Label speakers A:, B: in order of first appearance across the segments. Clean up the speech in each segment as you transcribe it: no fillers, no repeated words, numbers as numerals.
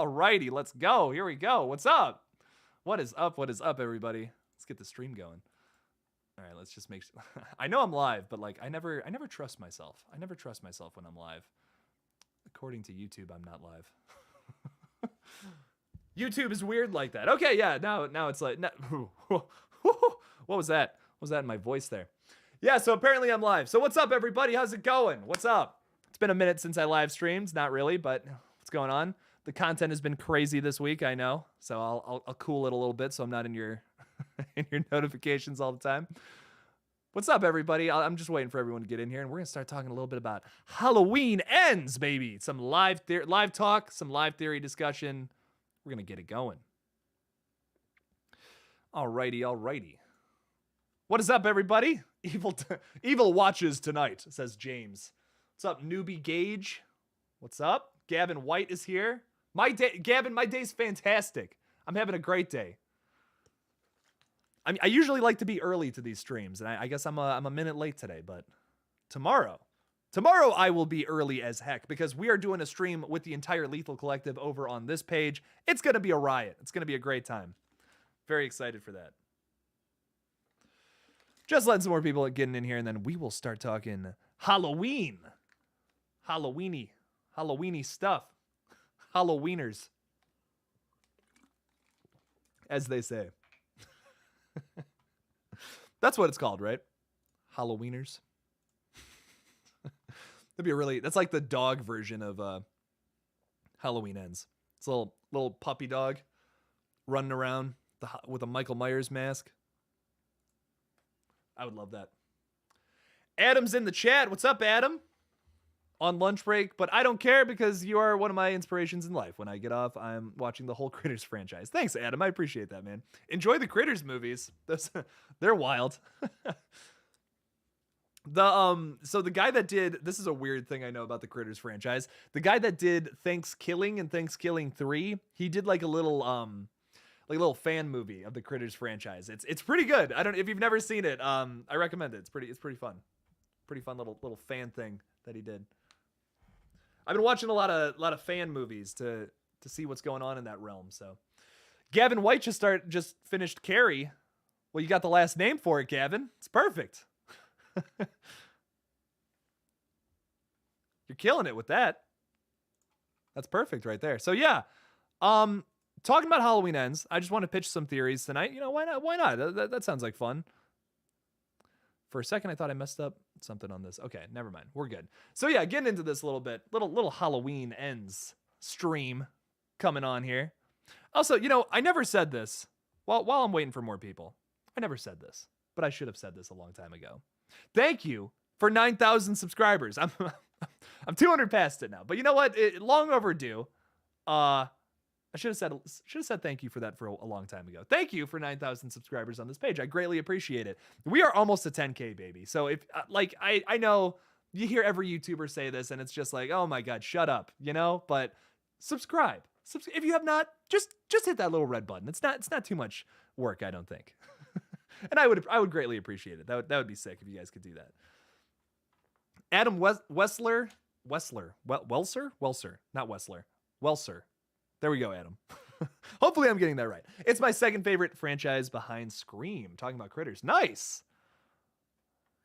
A: Alrighty, let's go. Here we go. What's up? What is up? What is up, everybody? Let's get the stream going. All right, let's just make sure. I know I'm live, but like I never trust myself. I never trust myself when I'm live. According to YouTube, I'm not live. YouTube is weird like that. Okay, yeah. Now it's like what was that? What was that in my voice there? Yeah, so apparently I'm live. So what's up, everybody? How's it going? What's up? It's been a minute since I live streamed. Not really, but what's going on? The content has been crazy this week, I know. So I'll cool it a little bit so I'm not in your in your notifications all the time. What's up, everybody? I'm just waiting for everyone to get in here, and we're gonna start talking a little bit about Halloween Ends, baby. Some live talk, some live theory discussion. We're gonna get it going. Alrighty. What is up, everybody? Evil watches tonight, says James. What's up, newbie Gage? What's up? Gavin White is here. Gavin, my day's fantastic. I'm having a great day. I usually like to be early to these streams, and I guess I'm a minute late today, but tomorrow I will be early as heck because we are doing a stream with the entire Lethal Collective over on this page. It's going to be a riot. It's going to be a great time. Very excited for that. Just letting some more people get in here, and then we will start talking Halloween. Halloweeny stuff. Halloweeners. As they say. That's what it's called, right? Halloweeners. That's like the dog version of Halloween Ends. It's a little puppy dog running around with a Michael Myers mask. I would love that. Adam's in the chat. What's up, Adam? On lunch break, but I don't care because you are one of my inspirations in life. When I get off, I'm watching the whole Critters franchise. Thanks, Adam. I appreciate that, man. Enjoy the Critters movies. They're wild. So the guy that did, this is a weird thing I know about the Critters franchise. The guy that did Thanksgiving and Thanksgiving 3, he did like a little fan movie of the Critters franchise. It's pretty good. I don't if you've never seen it. I recommend it. It's pretty fun. Pretty fun little fan thing that he did. I've been watching a lot of fan movies to see what's going on in that realm. So, Gavin White just finished Carrie. Well, you got the last name for it, Gavin. It's perfect. You're killing it with that. That's perfect right there. So yeah, talking about Halloween Ends, I just want to pitch some theories tonight. You know, why not? Why not? That sounds like fun. For a second, I thought I messed up something on this. Okay, never mind. We're good. So yeah, getting into this a little bit. Little Halloween Ends stream coming on here. Also, you know, I never said this. While I'm waiting for more people, I never said this, but I should have said this a long time ago. Thank you for 9,000 subscribers. I'm 200 past it now, but you know what? Long overdue. I should have said thank you for that for a long time ago. Thank you for 9,000 subscribers on this page. I greatly appreciate it. We are almost to 10K, baby. So if I know you hear every YouTuber say this and it's just like, oh my God, shut up, you know, but subscribe. If you have not, just hit that little red button. It's not too much work, I don't think. And I would greatly appreciate it. That would be sick if you guys could do that. Adam Welsler, not Wessler. Welser. There we go, Adam. Hopefully I'm getting that right. It's my second favorite franchise behind Scream. Talking about Critters. Nice.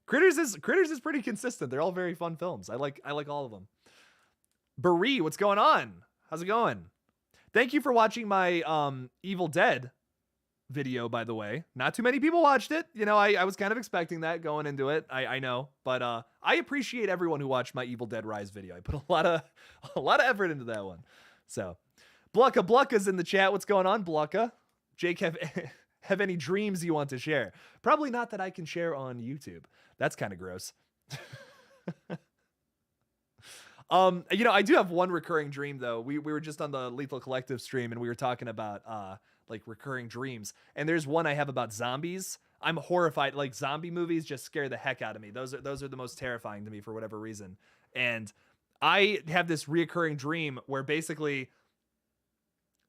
A: Critters is pretty consistent. They're all very fun films. I like all of them. Brie, what's going on? How's it going? Thank you for watching my Evil Dead video, by the way. Not too many people watched it. You know, I was kind of expecting that going into it. I know, but I appreciate everyone who watched my Evil Dead Rise video. I put a lot of effort into that one. So, Blucka's in the chat. What's going on, Blucka? Jake, have any dreams you want to share? Probably not that I can share on YouTube. That's kind of gross. You know, I do have one recurring dream though. We were just on the Lethal Collective stream and we were talking about like recurring dreams. And there's one I have about zombies. I'm horrified. Like zombie movies just scare the heck out of me. Those are the most terrifying to me for whatever reason. And I have this reoccurring dream where basically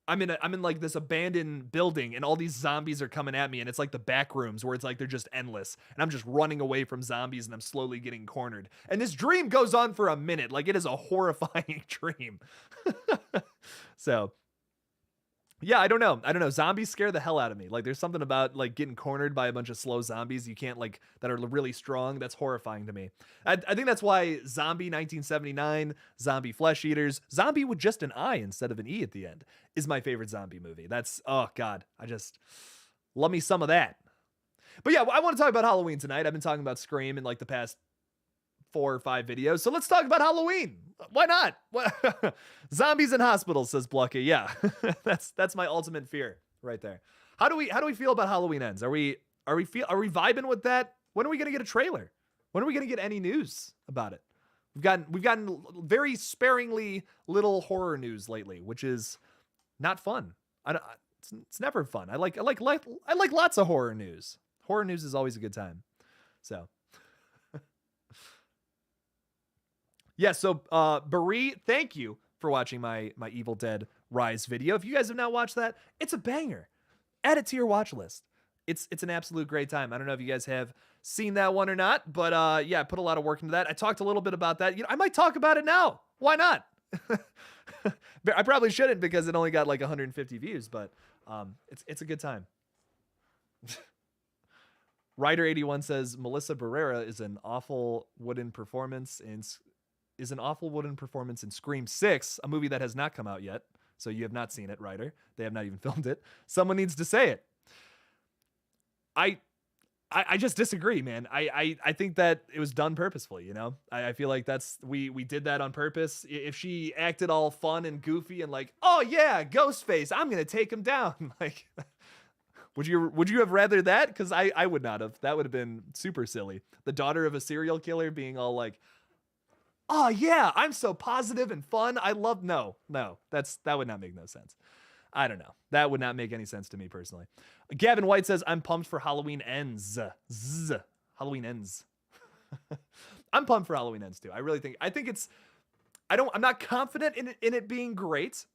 A: I'm in like this abandoned building and all these zombies are coming at me and it's like the back rooms where it's like they're just endless and I'm just running away from zombies and I'm slowly getting cornered. And this dream goes on for a minute. Like it is a horrifying dream. So Yeah, I don't know. Zombies scare the hell out of me. Like, there's something about like getting cornered by a bunch of slow zombies you can't like that are really strong. That's horrifying to me. I think that's why Zombie 1979, Zombie Flesh Eaters, Zombie with just an I instead of an E at the end is my favorite zombie movie. That's, oh God, I just love me some of that. But yeah, I want to talk about Halloween tonight. I've been talking about Scream in like the past 4 or 5 videos. So let's talk about Halloween. Why not? What? Zombies in hospitals, says Blucky. Yeah, that's my ultimate fear right there. How do we feel about Halloween Ends? Are we vibing with that? When are we gonna get a trailer? When are we gonna get any news about it? We've gotten very sparingly little horror news lately, which is not fun. It's never fun. I like lots of horror news. Horror news is always a good time. So. Yeah, so Bari, thank you for watching my Evil Dead Rise video. If you guys have not watched that, it's a banger. Add it to your watch list. It's an absolute great time. I don't know if you guys have seen that one or not, but yeah, I put a lot of work into that. I talked a little bit about that. You know, I might talk about it now. Why not? I probably shouldn't because it only got like 150 views, but it's a good time. Ryder81 says Melissa Barrera is an awful wooden performance in Scream 6, a movie that has not come out yet. So you have not seen it, Ryder. They have not even filmed it. Someone needs to say it. I just disagree, man. I think that it was done purposefully, you know? I feel like we did that on purpose. If she acted all fun and goofy and like, oh yeah, Ghostface, I'm gonna take him down. Like, would you have rather that? Because I would not have. That would have been super silly. The daughter of a serial killer being all like, oh yeah, I'm so positive and fun. I love, no, that would not make no sense. I don't know. That would not make any sense to me personally. Gavin White says, I'm pumped for Halloween Ends. Halloween Ends. I'm pumped for Halloween Ends too. I'm not confident in it being great,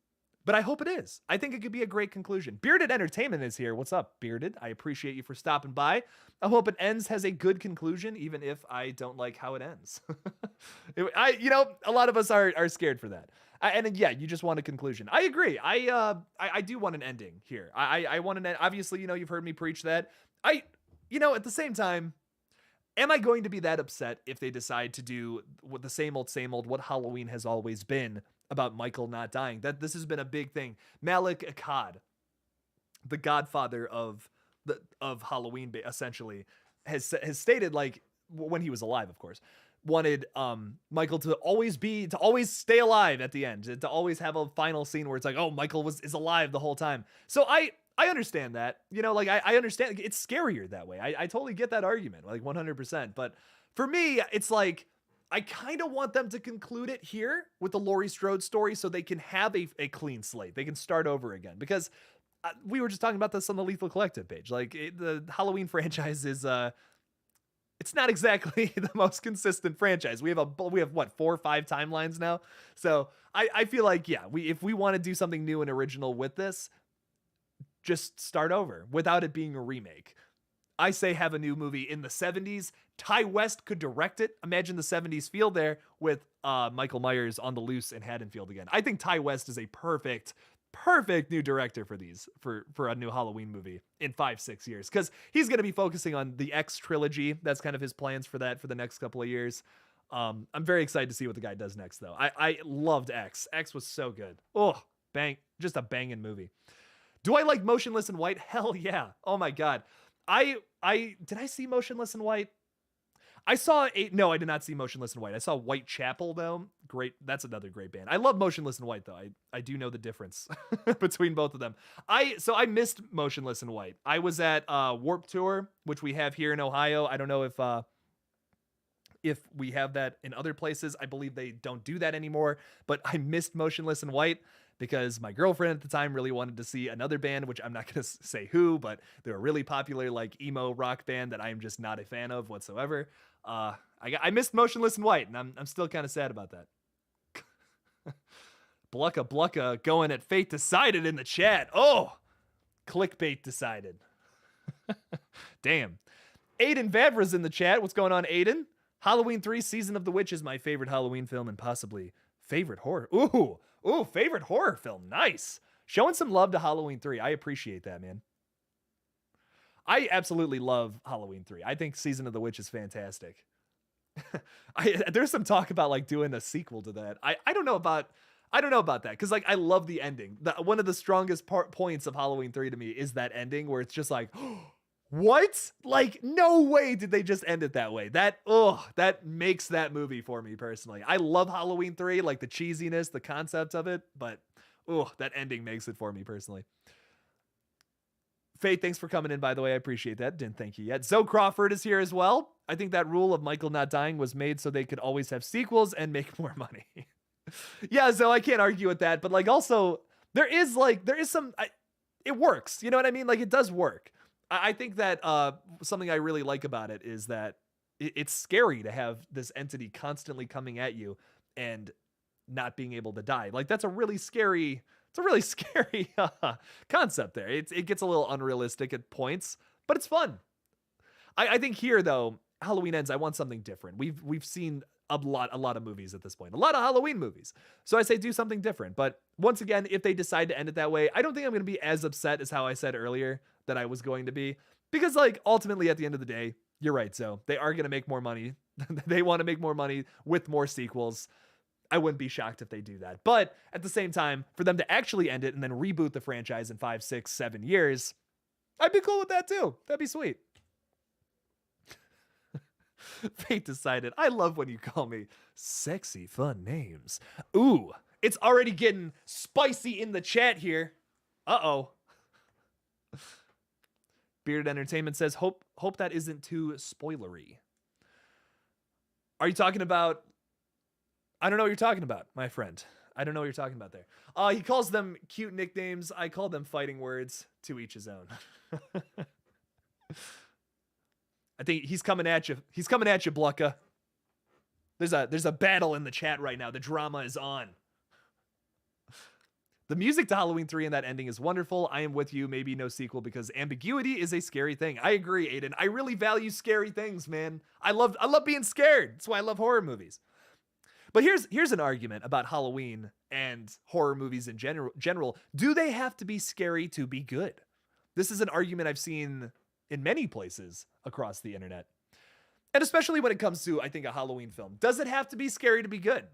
A: but I hope it is. I think it could be a great conclusion. Bearded Entertainment is here. What's up, Bearded? I appreciate you for stopping by. I hope it ends has a good conclusion, even if I don't like how it ends. A lot of us are scared for that. And yeah, you just want a conclusion. I agree. I do want an ending here. I want an end. Obviously, you've heard me preach that. At the same time, am I going to be that upset if they decide to do the same old what Halloween has always been about Michael not dying? That this has been a big thing. Malik Akkad, the godfather of Halloween, essentially, has stated, like, when he was alive, of course, wanted Michael to always stay alive at the end, to always have a final scene where it's like, oh, Michael is alive the whole time. So I understand that, I understand it's scarier that way. I totally get that argument, like 100%. But for me, it's like, I kind of want them to conclude it here with the Laurie Strode story so they can have a clean slate. They can start over again, because we were just talking about this on the Lethal Collective page. Like, the Halloween franchise is it's not exactly the most consistent franchise. We have what, 4 or 5 timelines now. So I feel like, yeah, if we want to do something new and original with this, just start over without it being a remake. I say have a new movie in the 70s. Ty West could direct it. Imagine the 70s feel there with Michael Myers on the loose in Haddonfield again. I think Ty West is a perfect new director for a new Halloween movie in 5-6 years, because he's going to be focusing on the X trilogy. That's kind of his plans for that for the next couple of years. I'm very excited to see what the guy does next, though. I loved X. X was so good. Oh, just a banging movie. Do I like Motionless in White? Hell yeah. Oh my God. Did I see Motionless in White? No, I did not see Motionless in White. I saw Whitechapel, though. Great. That's another great band. I love Motionless in White, though. I do know the difference between both of them. I missed Motionless in White. I was at Warped Tour, which we have here in Ohio. I don't know if we have that in other places. I believe they don't do that anymore, but I missed Motionless in White because my girlfriend at the time really wanted to see another band, which I'm not going to say who, but they're a really popular, like, emo rock band that I'm just not a fan of whatsoever. I missed Motionless in White, and I'm still kind of sad about that. Blucka going at Fate Decided in the chat. Oh, clickbait decided. Damn. Aiden Vavra's in the chat. What's going on, Aiden? Halloween 3 Season of the Witch is my favorite Halloween film and possibly favorite horror. Ooh, favorite horror film. Nice. Showing some love to Halloween 3. I appreciate that, man. I absolutely love Halloween 3. I think Season of the Witch is fantastic. There's some talk about like doing a sequel to that. I don't know about that because like I love the ending. One of the strongest points of Halloween 3 to me is that ending where it's just like, what? Like, no way did they just end it that way. That makes that movie for me personally. I love Halloween 3, like the cheesiness, the concept of it, but that ending makes it for me personally. Faith, thanks for coming in, by the way. I appreciate that. Didn't thank you yet. Zoe Crawford is here as well. I think that rule of Michael not dying was made so they could always have sequels and make more money. Yeah, Zoe, I can't argue with that. But like also, there is some, it works. You know what I mean? Like it does work. I think that something I really like about it is that it's scary to have this entity constantly coming at you and not being able to die. Like that's a really scary concept there. It gets a little unrealistic at points, but it's fun. I think here though, Halloween Ends, I want something different. We've seen a lot of movies at this point, a lot of Halloween movies. So I say do something different. But once again, if they decide to end it that way, I don't think I'm going to be as upset as how I said earlier that I was going to be, because like ultimately at the end of the day, you're right. So they are going to make more money. They want to make more money with more sequels. I wouldn't be shocked if they do that. But at the same time, for them to actually end it and then reboot the franchise in 5, 6, 7 years, I'd be cool with that too. That'd be sweet. Fate decided, I love when you call me sexy fun names. Ooh, it's already getting spicy in the chat here. Uh-oh. Bearded Entertainment says, hope that isn't too spoilery. Are you talking about... I don't know what you're talking about, my friend. I don't know what you're talking about there. He calls them cute nicknames. I call them fighting words. To each his own. I think he's coming at you. He's coming at you, Blucka. There's a battle in the chat right now. The drama is on. The music to Halloween 3 and that ending is wonderful. I am with you. Maybe no sequel because ambiguity is a scary thing. I agree, Aiden. I really value scary things, man. I love being scared. That's why I love horror movies. But here's an argument about Halloween and horror movies in general. Do they have to be scary to be good? This is an argument I've seen in many places across the internet. And especially when it comes to, I think, a Halloween film. Does it have to be scary to be good?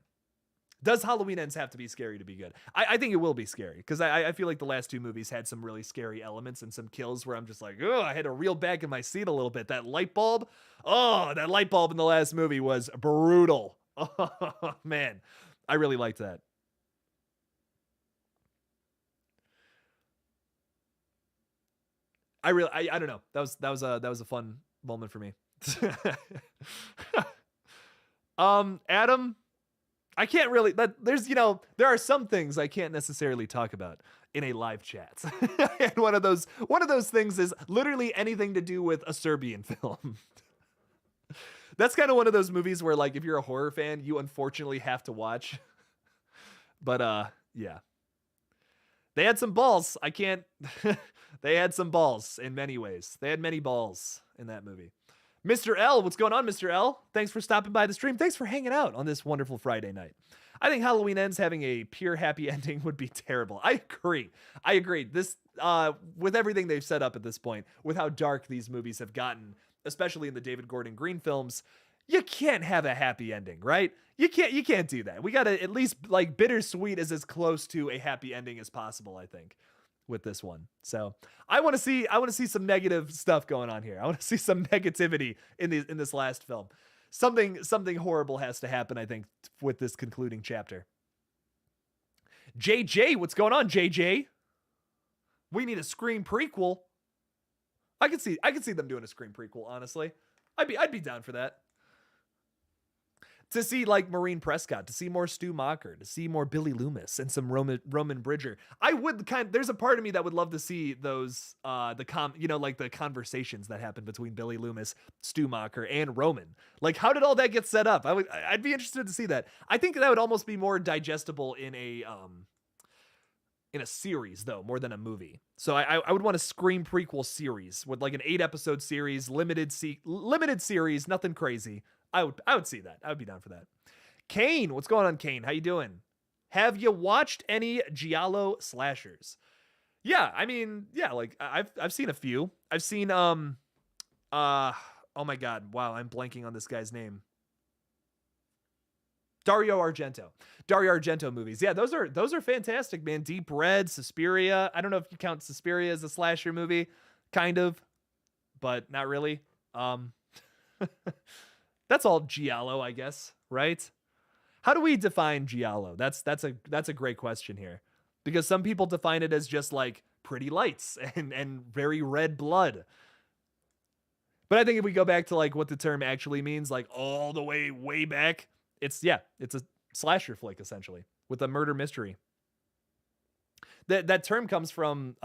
A: Does Halloween Ends have to be scary to be good? I think it will be scary because I feel like the last two movies had some really scary elements and some kills where I'm just like, oh, I had to reel back in my seat a little bit. That light bulb in the last movie was brutal. Oh, man. I really liked that. I don't know. That was a fun moment for me. Adam, I can't really, there are some things I can't necessarily talk about in a live chat. And one of those things is literally anything to do with a Serbian film. That's kind of one of those movies where, like, if you're a horror fan, you unfortunately have to watch. But, yeah. They had some balls. They had some balls in many ways. They had many balls in that movie. Mr. L, what's going on, Mr. L? Thanks for stopping by the stream. Thanks for hanging out on this wonderful Friday night. I think Halloween Ends having a pure happy ending would be terrible. I agree. This, with everything they've set up at this point, with how dark these movies have gotten, especially in the David Gordon Green films, you can't have a happy ending, right? You can't do that. We gotta at least, like, bittersweet is as close to a happy ending as possible, I think, with this one. So I want to see some negative stuff going on here. I want to see some negativity in this last film. Something horrible has to happen, I think, with this concluding chapter. JJ, what's going on, JJ? We need a Scream prequel. I could see them doing a Scream prequel, honestly. I'd be down for that. To see, like, Maureen Prescott, to see more Stu Macher, to see more Billy Loomis and some Roman Bridger. There's a part of me that would love to see those, the conversations that happen between Billy Loomis, Stu Macher, and Roman. Like, how did all that get set up? I'd be interested to see that. I think that would almost be more digestible in a series, though, more than a movie. So I would want a Scream prequel series with, like, an 8-episode series, limited series, nothing crazy. I would see that. I would be down for that. Kane, what's going on, Kane? How you doing? Have you watched any Giallo slashers? Yeah, I mean, yeah, like I've seen a few. I've seen oh my god, wow, I'm blanking on this guy's name. Dario Argento movies. Yeah, those are fantastic, man. Deep Red, Suspiria. I don't know if you count Suspiria as a slasher movie, kind of, but not really. Um That's all giallo, I guess, right? How do we define giallo? That's a great question here. Because some people define it as just like pretty lights and very red blood. But I think if we go back to like what the term actually means, like all the way back, it's a slasher flick essentially with a murder mystery. That term comes from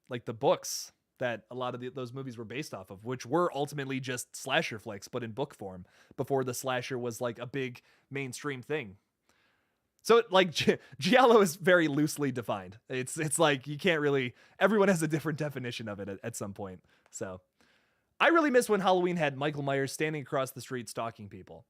A: like the books that a lot of those movies were based off of, which were ultimately just slasher flicks, but in book form before the slasher was like a big mainstream thing. So like giallo is very loosely defined. It's like you can't really. Everyone has a different definition of it at some point. So I really miss when Halloween had Michael Myers standing across the street stalking people.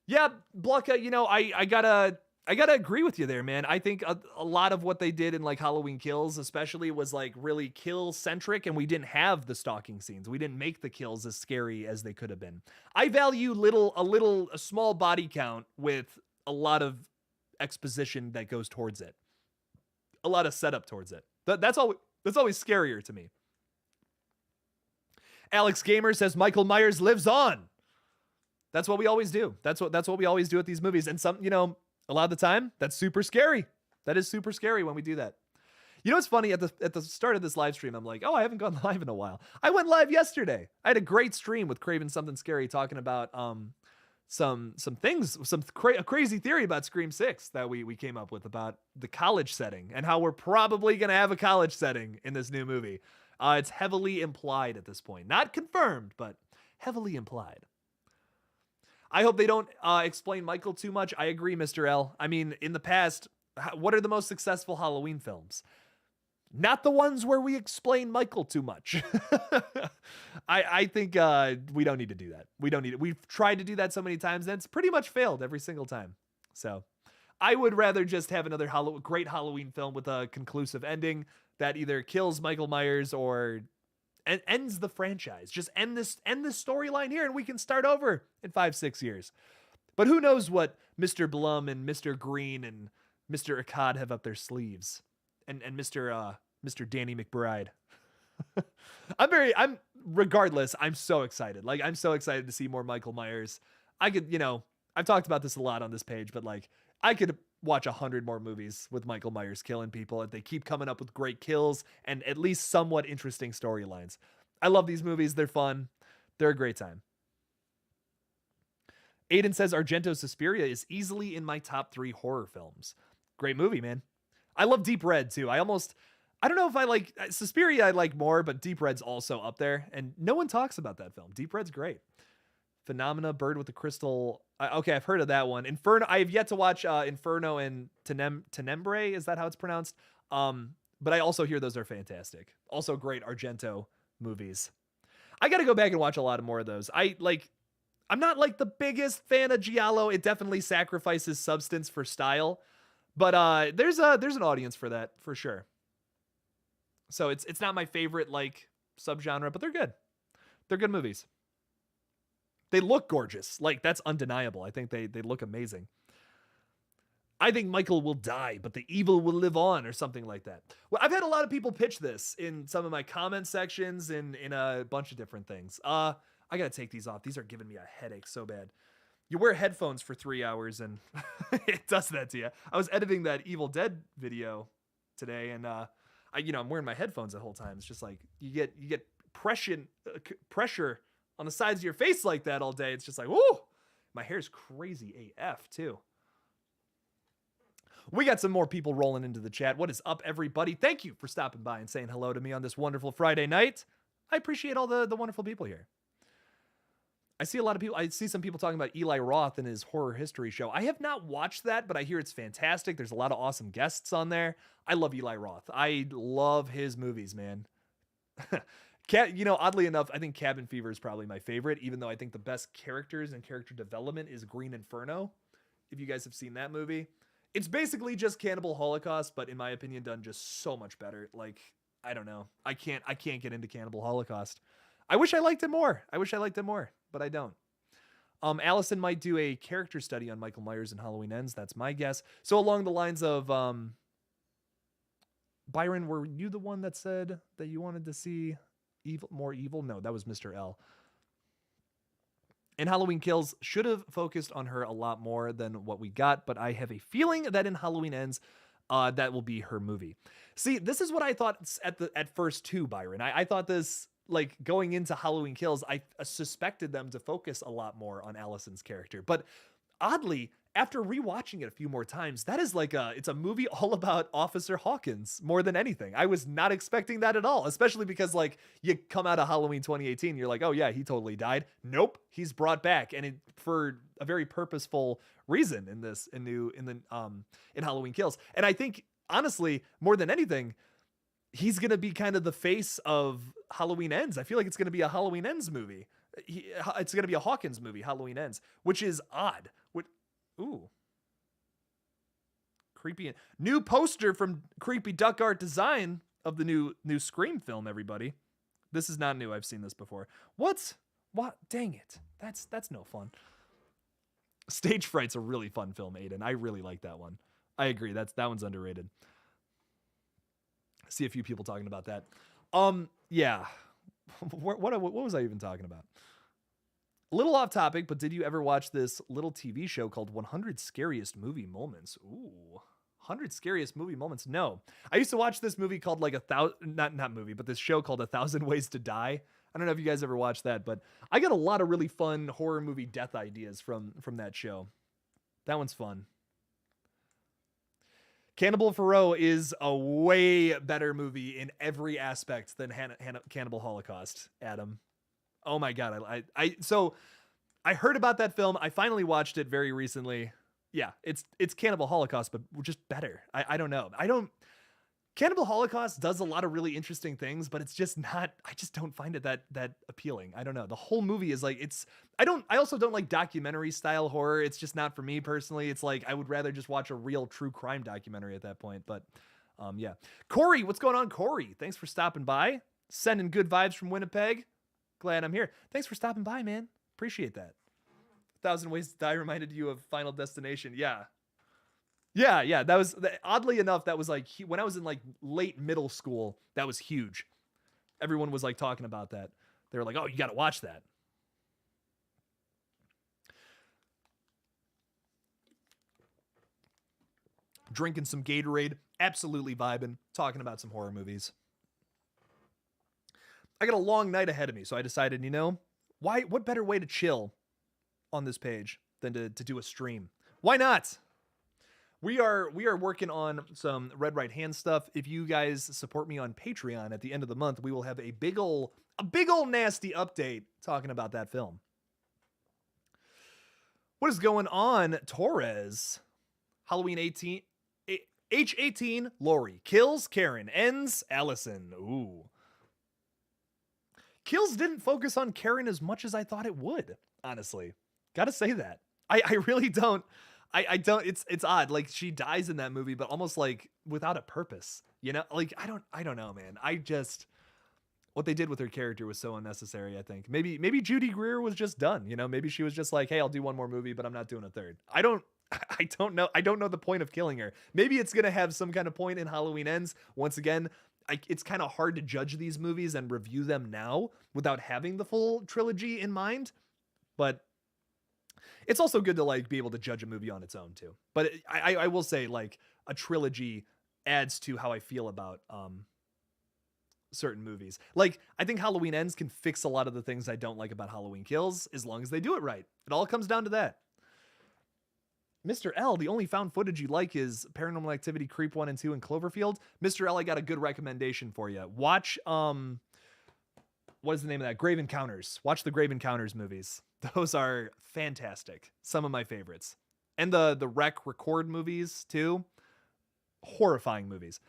A: Yeah, Blanca, you know, I gotta agree with you there, man. I think a lot of what they did in like Halloween Kills, especially, was like really kill centric, and we didn't have the stalking scenes. We didn't make the kills as scary as they could have been. I value a small body count with a lot of exposition that goes towards it, a lot of setup towards it. That's always scarier to me. Alex Gamer says Michael Myers lives on. That's what we always do. That's what we always do at these movies. And some, you know, a lot of the time, that's super scary. That is super scary when we do that. You know what's funny? At the start of this live stream, I'm like, oh, I haven't gone live in a while. I went live yesterday. I had a great stream with Craven Something Scary talking about some things, a crazy theory about Scream 6 that we came up with about the college setting and how we're probably going to have a college setting in this new movie. It's heavily implied at this point. Not confirmed, but heavily implied. I hope they don't explain Michael too much. I agree, Mr. L. I mean, in the past, what are the most successful Halloween films? Not the ones where we explain Michael too much. I think we don't need to do that. We don't need it. We've tried to do that so many times, and it's pretty much failed every single time. So I would rather just have another great Halloween film with a conclusive ending that either kills Michael Myers or ends the franchise. Just end this storyline here, and we can start over in 5-6 years. But who knows what Mr. Blum and Mr. Green and Mr. Akkad have up their sleeves, and Mr. Danny McBride. Regardless, I'm so excited. Like, I'm so excited to see more Michael Myers. I could, you know, I've talked about this a lot on this page, but like, I could watch 100 more movies with Michael Myers killing people if they keep coming up with great kills and at least somewhat interesting storylines. I love these movies. They're fun. They're a great time. Aiden says Argento's Suspiria is easily in my top 3 horror films. Great movie, man. I love Deep Red too. I don't know if I like Suspiria. I like more, but Deep Red's also up there, and no one talks about that film. Deep Red's great. Phenomena, Bird with the Crystal. Okay, I've heard of that one. Inferno. I have yet to watch Inferno and Tenebrae. Is that how it's pronounced? But I also hear those are fantastic. Also great Argento movies. I got to go back and watch a lot more of those. I'm not like the biggest fan of giallo. It definitely sacrifices substance for style, but there's an audience for that for sure. So it's not my favorite like subgenre, but they're good. They're good movies. They look gorgeous. Like, that's undeniable. I think they look amazing. I think Michael will die, but the evil will live on, or something like that. Well, I've had a lot of people pitch this in some of my comment sections and in a bunch of different things. I gotta take these off. These are giving me a headache so bad. You wear headphones for 3 hours and it does that to you. I was editing that Evil Dead video today, and I'm wearing my headphones the whole time. It's just like you get pressure on the sides of your face like that all day. It's just like, whoo! My hair's crazy AF too. We got some more people rolling into the chat. What is up, everybody? Thank you for stopping by and saying hello to me on this wonderful Friday night. I appreciate all the wonderful people here. I see a lot of people. I see some people talking about Eli Roth and his horror history show. I have not watched that, but I hear it's fantastic. There's a lot of awesome guests on there. I love Eli Roth. I love his movies, man. Oddly enough, I think Cabin Fever is probably my favorite, even though I think the best characters and character development is Green Inferno. If you guys have seen that movie, It's basically just Cannibal Holocaust, but in my opinion, done just so much better. Like, I don't know. I can't get into Cannibal Holocaust. I wish I liked it more. But I don't. Allison might do a character study on Michael Myers and Halloween Ends. That's my guess. So along the lines of Byron, were you the one that said that you wanted to see more evil? No, that was Mr. L. And Halloween Kills should have focused on her a lot more than what we got, but I have a feeling that in Halloween Ends, that will be her movie. See, this is what I thought at first too, Byron. I thought this, like, going into Halloween Kills, I suspected them to focus a lot more on Allison's character. But oddly, after rewatching it a few more times, that is like it's a movie all about Officer Hawkins more than anything. I was not expecting that at all, especially because, like, you come out of Halloween 2018, you're like, oh yeah, he totally died. Nope, he's brought back, and for a very purposeful reason in Halloween Kills. And I think, honestly, more than anything, he's gonna be kind of the face of Halloween Ends. I feel like it's gonna be a Halloween Ends movie. It's gonna be a Hawkins movie, Halloween Ends, which is odd. Ooh. Creepy. New poster from Creepy Duck Art Design of the new Scream film, everybody. This is not new. I've seen this before. What? Dang it. That's no fun. Stage Fright's a really fun film, Aiden. I really like that one. I agree. That one's underrated. I see a few people talking about that. Yeah. What was I even talking about? A little off topic, but did you ever watch this little TV show called 100 Scariest Movie Moments? Ooh, 100 Scariest Movie Moments. No, I used to watch this movie called like not movie, but this show called 1,000 Ways to Die. I don't know if you guys ever watched that, but I got a lot of really fun horror movie death ideas from that show. That one's fun. Cannibal Ferox is a way better movie in every aspect than Cannibal Holocaust, Adam. Oh my God. So I heard about that film. I finally watched it very recently. Yeah, it's Cannibal Holocaust, but just better. I don't know. Cannibal Holocaust does a lot of really interesting things, but it's just not, I just don't find it that appealing. I don't know. The whole movie is like, I also don't like documentary style horror. It's just not for me personally. It's like, I would rather just watch a real true crime documentary at that point. But yeah. Corey, what's going on, Corey? Thanks for stopping by. Sending good vibes from Winnipeg. Glad I'm here. Thanks for stopping by, man. Appreciate that. 1,000 Ways to Die reminded you of Final Destination. Yeah. That was, oddly enough, that was like, when I was in like late middle school, that was huge. Everyone was like talking about that. They were like, oh, you got to watch that. Drinking some Gatorade. Absolutely vibing. Talking about some horror movies. I got a long night ahead of me, so I decided, what better way to chill on this page than to do a stream? Why not? We are working on some Red Right Hand stuff. If you guys support me on Patreon at the end of the month, we will have a big ol' nasty update talking about that film. What is going on, Torres? Halloween 18, H18, Lori kills Karen, ends Allison. Ooh. Kills didn't focus on Karen as much as I thought it would, honestly. Gotta say that. I really don't. I don't, it's odd. Like, she dies in that movie, but almost like without a purpose, like, I don't know, man. What they did with her character was so unnecessary. I think maybe Judy Greer was just done, maybe she was just like, hey, I'll do one more movie, but I'm not doing a third. I don't know. I don't know the point of killing her. Maybe it's going to have some kind of point in Halloween Ends. Once again, it's kind of hard to judge these movies and review them now without having the full trilogy in mind. But it's also good to like be able to judge a movie on its own too. But I will say, like, a trilogy adds to how I feel about certain movies. Like, I think Halloween Ends can fix a lot of the things I don't like about Halloween Kills as long as they do it right. It all comes down to that. Mr. L, the only found footage you like is Paranormal Activity Creep 1 and 2 and Cloverfield. Mr. L, I got a good recommendation for you. Watch, what is the name of that? Grave Encounters. Watch the Grave Encounters movies. Those are fantastic. Some of my favorites. And the Record movies too. Horrifying movies.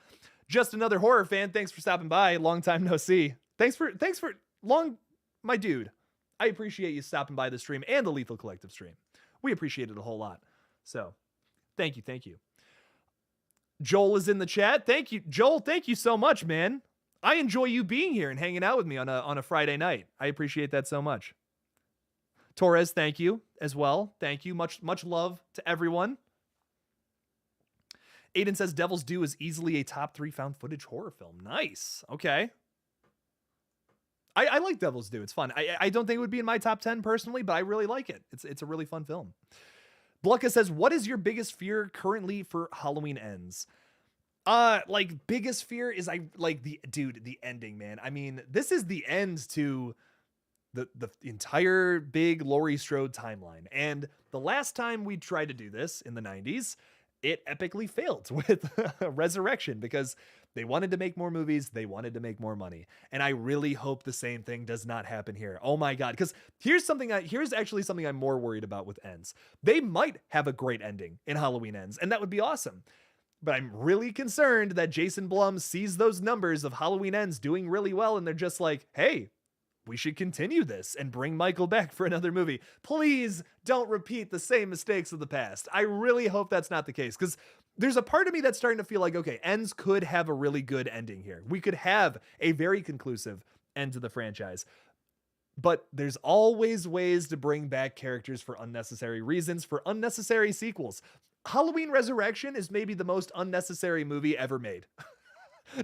A: Just another horror fan. Thanks for stopping by. Long time no see. Thanks for my dude. I appreciate you stopping by the stream and the Lethal Collective stream. We appreciate it a whole lot. So, thank you. Joel is in the chat. Thank you, Joel. Thank you so much, man. I enjoy you being here and hanging out with me on a Friday night. I appreciate that so much. Torres, thank you as well. Thank you. Much love to everyone. Aiden says Devil's Due is easily a top 3 found footage horror film. Nice. Okay. I like Devil's Due. It's fun. I don't think it would be in my top 10 personally, but I really like it. It's a really fun film. Blucka says, what is your biggest fear currently for Halloween Ends? Like biggest fear is the ending, man. I mean, this is the end to the entire big Laurie Strode timeline. And the last time we tried to do this in the 90s, it epically failed with Resurrection because they wanted to make more movies. They wanted to make more money. And I really hope the same thing does not happen here. Oh my God. Because here's actually something I'm more worried about with Ends. They might have a great ending in Halloween Ends, and that would be awesome. But I'm really concerned that Jason Blum sees those numbers of Halloween Ends doing really well, and they're just like, hey, we should continue this and bring Michael back for another movie. Please don't repeat the same mistakes of the past. I really hope that's not the case, because there's a part of me that's starting to feel like, okay, Ends could have a really good ending here. We could have a very conclusive end to the franchise. But there's always ways to bring back characters for unnecessary reasons, for unnecessary sequels. Halloween Resurrection is maybe the most unnecessary movie ever made.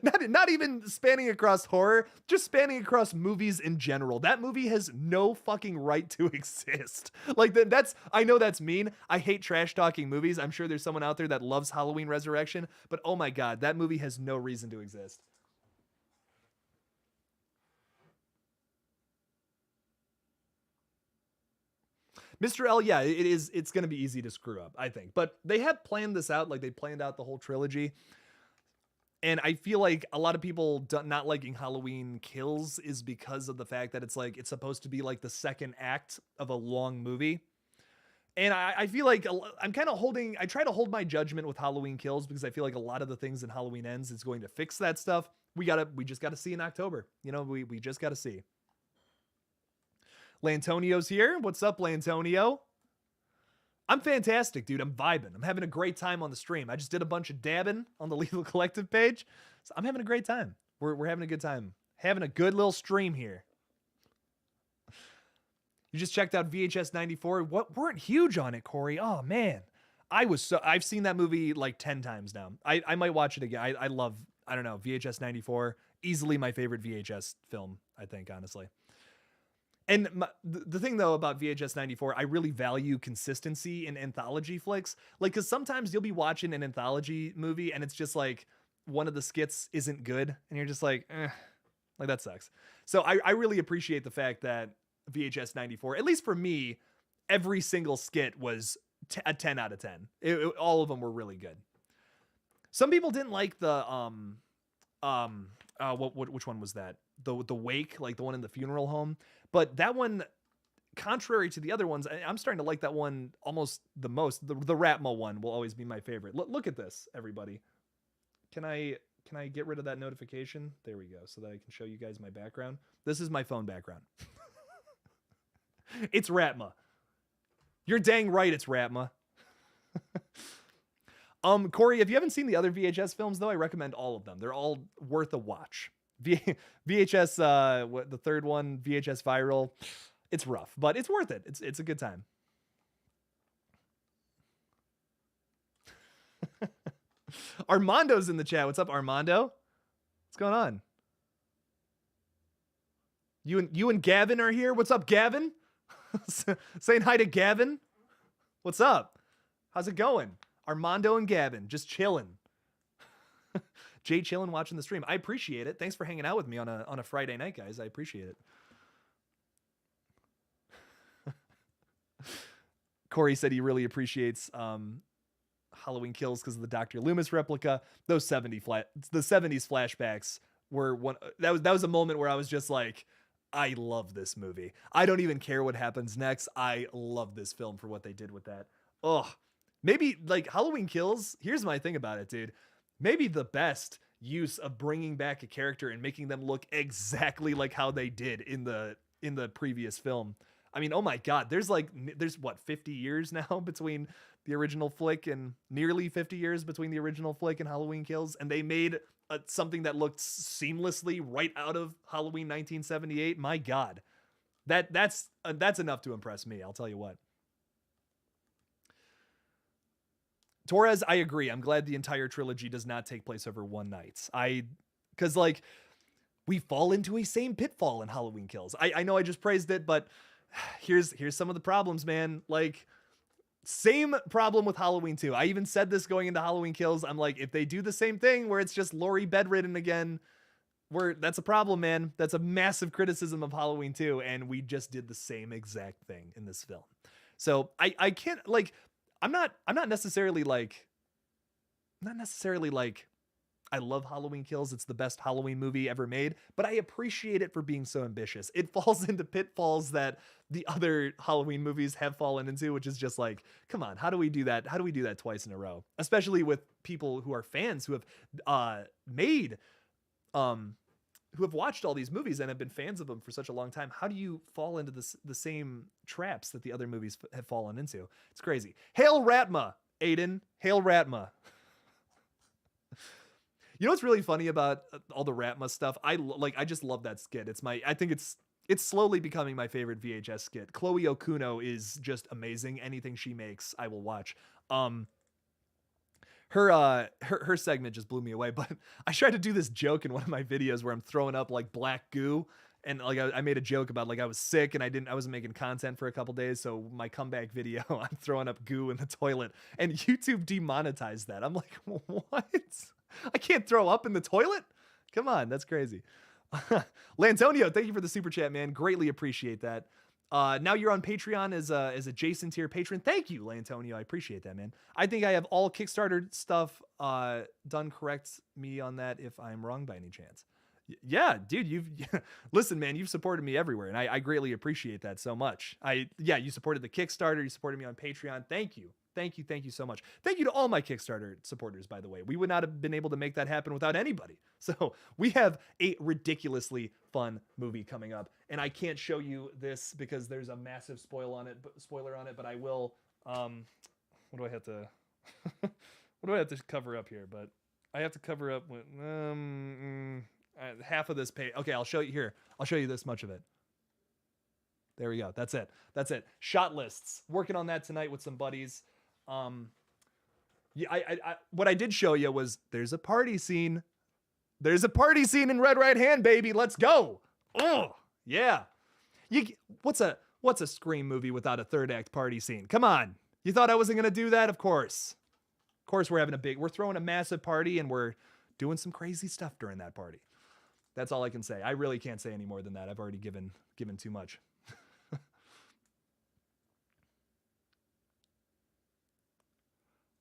A: Not even spanning across horror, just spanning across movies in general. That movie has no fucking right to exist. Like I know that's mean. I hate trash talking movies. I'm sure there's someone out there that loves Halloween Resurrection, but oh my God, that movie has no reason to exist. Mr. L, yeah, it's going to be easy to screw up, I think. But they have planned this out, like they planned out the whole trilogy. And I feel like a lot of people not liking Halloween Kills is because of the fact that it's supposed to be like the second act of a long movie. And I feel like I try to hold my judgment with Halloween Kills because I feel like a lot of the things in Halloween Ends is going to fix that stuff. We just got to see in October. You know, we just got to see. Lanntonio's here. What's up, Lanntonio? I'm fantastic, dude. I'm vibing. I'm having a great time on the stream. I just did a bunch of dabbing on the Lethal Collective page. So I'm having a great time. We're having a good time. Having a good little stream here. You just checked out VHS 94. What weren't huge on it, Corey? Oh man. I've seen that movie like 10 times now. I might watch it again. I love, I don't know, VHS 94. Easily my favorite VHS film, I think, honestly. And the thing, though, about VHS 94, I really value consistency in anthology flicks. Like, because sometimes you'll be watching an anthology movie and it's just like one of the skits isn't good. And you're just like, like that sucks. So I really appreciate the fact that VHS 94, at least for me, every single skit was a 10 out of 10. All of them were really good. Some people didn't like the, which one was that? The Wake, like the one in the funeral home. But that one, contrary to the other ones, I'm starting to like that one almost the most. The Ratma one will always be my favorite. Look at this, everybody. Can I get rid of that notification? There we go, so that I can show you guys my background. This is my phone background. It's Ratma. You're dang right, it's Ratma. Corey, if you haven't seen the other VHS films, though, I recommend all of them. They're all worth a watch. VHS, the third one, VHS Viral, it's rough, but it's worth it. It's a good time. Armando's in the chat. What's up, Armando? What's going on? You and Gavin are here. What's up, Gavin? Saying hi to Gavin. What's up? How's it going? Armando and Gavin just chilling. Jay chilling watching the stream. I appreciate it. Thanks for hanging out with me on a Friday night, guys. I appreciate it. Corey said he really appreciates Halloween Kills because of the Dr. Loomis replica. Those the 70s flashbacks were one. That was a moment where I was just like, I love this movie. I don't even care what happens next. I love this film for what they did with that. Oh, maybe like Halloween Kills. Here's my thing about it, dude. Maybe the best use of bringing back a character and making them look exactly like how they did in the previous film. I mean, oh my God, there's what, 50 years now between the original flick and nearly 50 years between the original flick and Halloween Kills. And they made something that looked seamlessly right out of Halloween 1978. My God, that's enough to impress me. I'll tell you what. Torres, I agree. I'm glad the entire trilogy does not take place over one night. Because like we fall into a same pitfall in Halloween Kills. I know I just praised it, but here's some of the problems, man. Like same problem with Halloween 2. I even said this going into Halloween Kills. I'm like, if they do the same thing where it's just Laurie bedridden again, that's a problem, man. That's a massive criticism of Halloween 2, and we just did the same exact thing in this film. So I can't like. I'm not necessarily like I love Halloween Kills. It's the best Halloween movie ever made, but I appreciate it for being so ambitious. It falls into pitfalls that the other Halloween movies have fallen into, which is just like, come on, how do we do that? How do we do that twice in a row? Especially with people who are fans who have who have watched all these movies and have been fans of them for such a long time. How do you fall into the same traps that the other movies have fallen into? It's crazy. Hail Ratma, Aiden. Hail Ratma. You know what's really funny about all the Ratma stuff? I just love that skit. I think it's slowly becoming my favorite VHS skit. Chloe Okuno is just amazing. Anything she makes, I will watch. Her segment just blew me away, but I tried to do this joke in one of my videos where I'm throwing up like black goo, and like I made a joke about like I was sick and I wasn't making content for a couple days, so my comeback video I'm throwing up goo in the toilet, and YouTube demonetized that. I'm like, what? I can't throw up in the toilet? Come on, that's crazy. Lanntonio, thank you for the super chat, man. Greatly appreciate that. Now you're on Patreon as a Jason tier patron. Thank you, Lanntonio. I appreciate that, man. I think I have all Kickstarter stuff done. Correct me on that if I'm wrong by any chance. Yeah, dude, listen, man, you've supported me everywhere, and I greatly appreciate that so much. You supported the Kickstarter, you supported me on Patreon. Thank you so much. Thank you to all my Kickstarter supporters, by the way. We would not have been able to make that happen without anybody. So we have a ridiculously fun movie coming up, and I can't show you this because there's a massive spoiler on it, but I will. What do I have to cover up here? But I have to cover up with half of this page. Okay, I'll show you here. I'll show you this much of it. There we go. That's it. Shot lists. Working on that tonight with some buddies. What I did show you was there's a party scene. There's a party scene in Red Right Hand, baby. Let's go. Oh, yeah. What's a Scream movie without a third act party scene? Come on. You thought I wasn't going to do that? Of course. We're throwing a massive party and we're doing some crazy stuff during that party. That's all I can say. I really can't say any more than that. I've already given too much.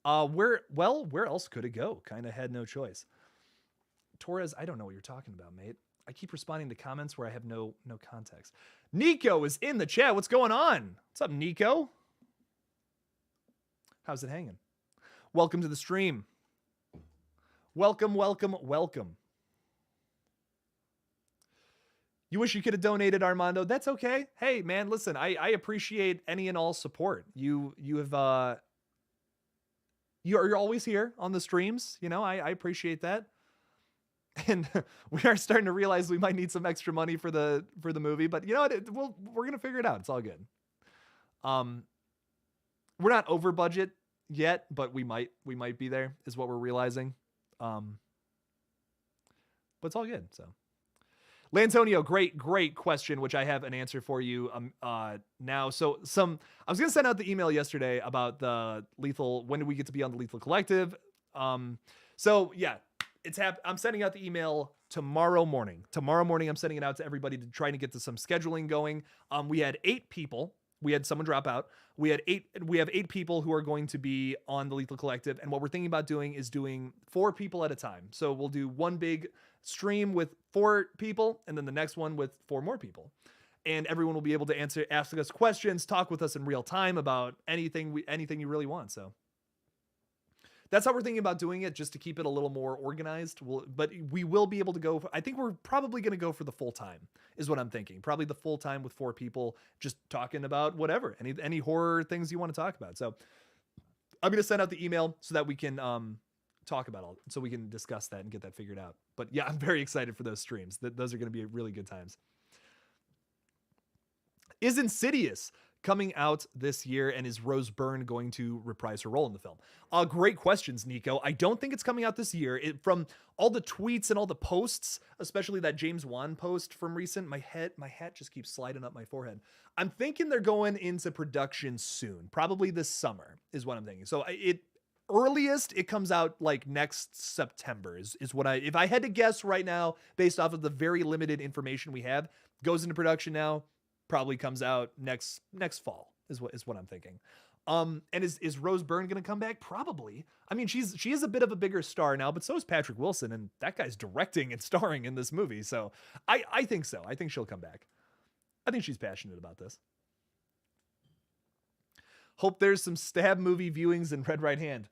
A: Where else could it go? Kind of had no choice. Torres, I don't know what you're talking about, mate. I keep responding to comments where I have no context. Nico is in the chat. What's going on? What's up, Nico? How's it hanging? Welcome to the stream. Welcome. You wish you could have donated, Armando. That's okay. Hey, man, listen, I appreciate any and all support. You're always here on the streams. You know, I appreciate that. And we are starting to realize we might need some extra money for the movie, but you know what? We're gonna figure it out. It's all good. We're not over budget yet, but we might be there, is what we're realizing. But it's all good. So, Lanntonio, great question, which I have an answer for you now. So I was gonna send out the email yesterday about the Lethal. When do we get to be on the Lethal Collective? So yeah. I'm sending out the email tomorrow morning. I'm sending it out to everybody to try to get to some scheduling going. We had 8 people. We had someone drop out. We have 8 people who are going to be on the Lethal Collective. And what we're thinking about doing is doing 4 people at a time. So we'll do one big stream with 4 people and then the next one with 4 more people. And everyone will be able to ask us questions, talk with us in real time about anything you really want. So that's how we're thinking about doing it, just to keep it a little more organized. But we will be able to go. I think we're probably going to go for the full time, is what I'm thinking. Probably the full time with 4 people, just talking about whatever, any horror things you want to talk about. So I'm going to send out the email so that we can talk about all, so we can discuss that and get that figured out. But yeah, I'm very excited for those streams. Those are going to be really good times. Is Insidious coming out this year, and is Rose Byrne going to reprise her role in the film? Great questions, Nico. I don't think it's coming out this year. From all the tweets and all the posts, especially that James Wan post from recent, my hat just keeps sliding up my forehead. I'm thinking they're going into production soon, probably this summer is what I'm thinking. So earliest it comes out like next September is what if I had to guess right now, based off of the very limited information we have, goes into production now, probably comes out next fall is what I'm thinking. And is Rose Byrne going to come back? Probably. I mean, she is a bit of a bigger star now, but so is Patrick Wilson, and that guy's directing and starring in this movie. So I think so. I think she'll come back. I think she's passionate about this. Hope there's some stab movie viewings in Red Right Hand.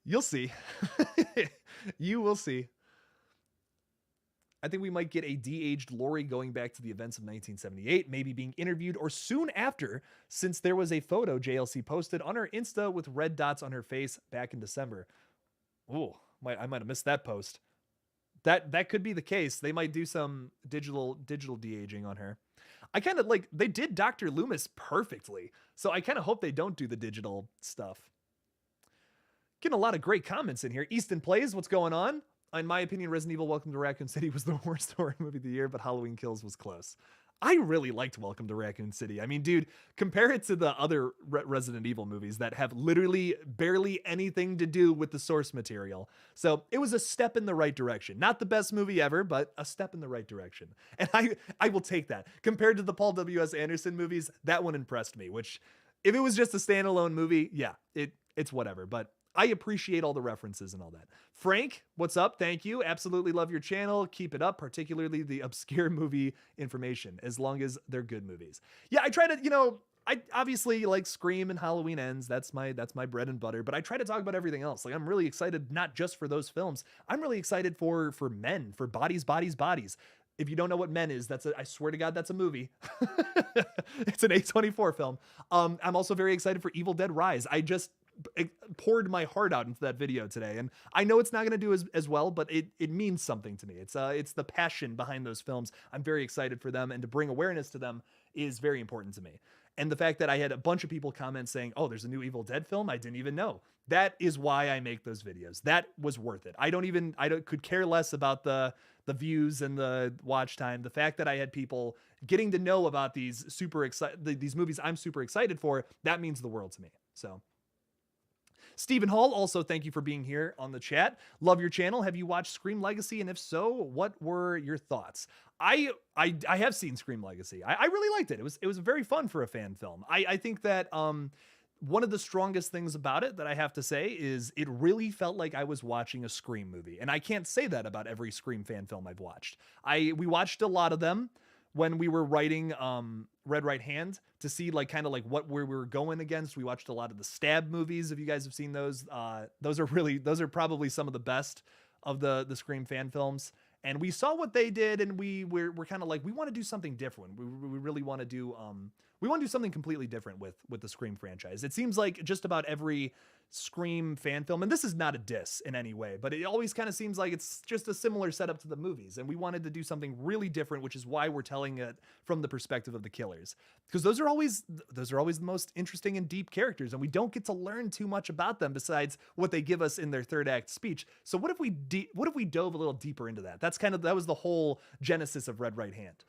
A: You'll see. You will see. I think we might get a de-aged Laurie going back to the events of 1978, maybe being interviewed or soon after, since there was a photo JLC posted on her Insta with red dots on her face back in December. Ooh, I might have missed that post. That could be the case. They might do some digital de-aging on her. I kind of like, they did Dr. Loomis perfectly, so I kind of hope they don't do the digital stuff. Getting a lot of great comments in here. Easton Plays, what's going on? In my opinion, Resident Evil Welcome to Raccoon City was the worst horror movie of the year, but Halloween Kills was close. I really liked Welcome to Raccoon City. I mean, dude, compare it to the other Resident Evil movies that have literally barely anything to do with the source material. So it was a step in the right direction. Not the best movie ever, but a step in the right direction. And I will take that. Compared to the Paul W.S. Anderson movies, that one impressed me, which if it was just a standalone movie, yeah, it's whatever. But I appreciate all the references and all that. Frank, what's up? Thank you. Absolutely love your channel. Keep it up, particularly the obscure movie information, as long as they're good movies. Yeah, I try to, I obviously like Scream and Halloween Ends. That's my bread and butter, but I try to talk about everything else. Like, I'm really excited, not just for those films. I'm really excited for Men, for Bodies, Bodies, Bodies. If you don't know what Men is, I swear to God, that's a movie. It's an A24 film. I'm also very excited for Evil Dead Rise. It poured my heart out into that video today, and I know it's not going to do as well, but it means something to me. It's the passion behind those films. I'm very excited for them, and to bring awareness to them is very important to me. And the fact that I had a bunch of people comment saying, oh, there's a new Evil Dead film, I didn't even know. That is why I make those videos. That was worth it. I could care less about the views and the watch time. The fact that I had people getting to know about these movies I'm super excited for, that means the world to me. So Stephen Hall, also thank you for being here on the chat. Love your channel. Have you watched Scream Legacy? And if so, what were your thoughts? I have seen Scream Legacy. I really liked it. It was very fun for a fan film. I think that one of the strongest things about it that I have to say is it really felt like I was watching a Scream movie. And I can't say that about every Scream fan film I've watched. We watched a lot of them when we were writing Red Right Hand to see kind of what we were going against. We watched a lot of the Stab movies. If you guys have seen those, those are probably some of the best of the Scream fan films. And we saw what they did, and we're kind of like, we want to do something different. We really want to do something completely different with the Scream franchise. It seems like just about every Scream fan film, and this is not a diss in any way, but it always kind of seems like it's just a similar setup to the movies, and we wanted to do something really different, which is why we're telling it from the perspective of the killers, because those are always the most interesting and deep characters, and we don't get to learn too much about them besides what they give us in their third act speech. So what if we dove a little deeper into that? That was the whole genesis of Red Right Hand.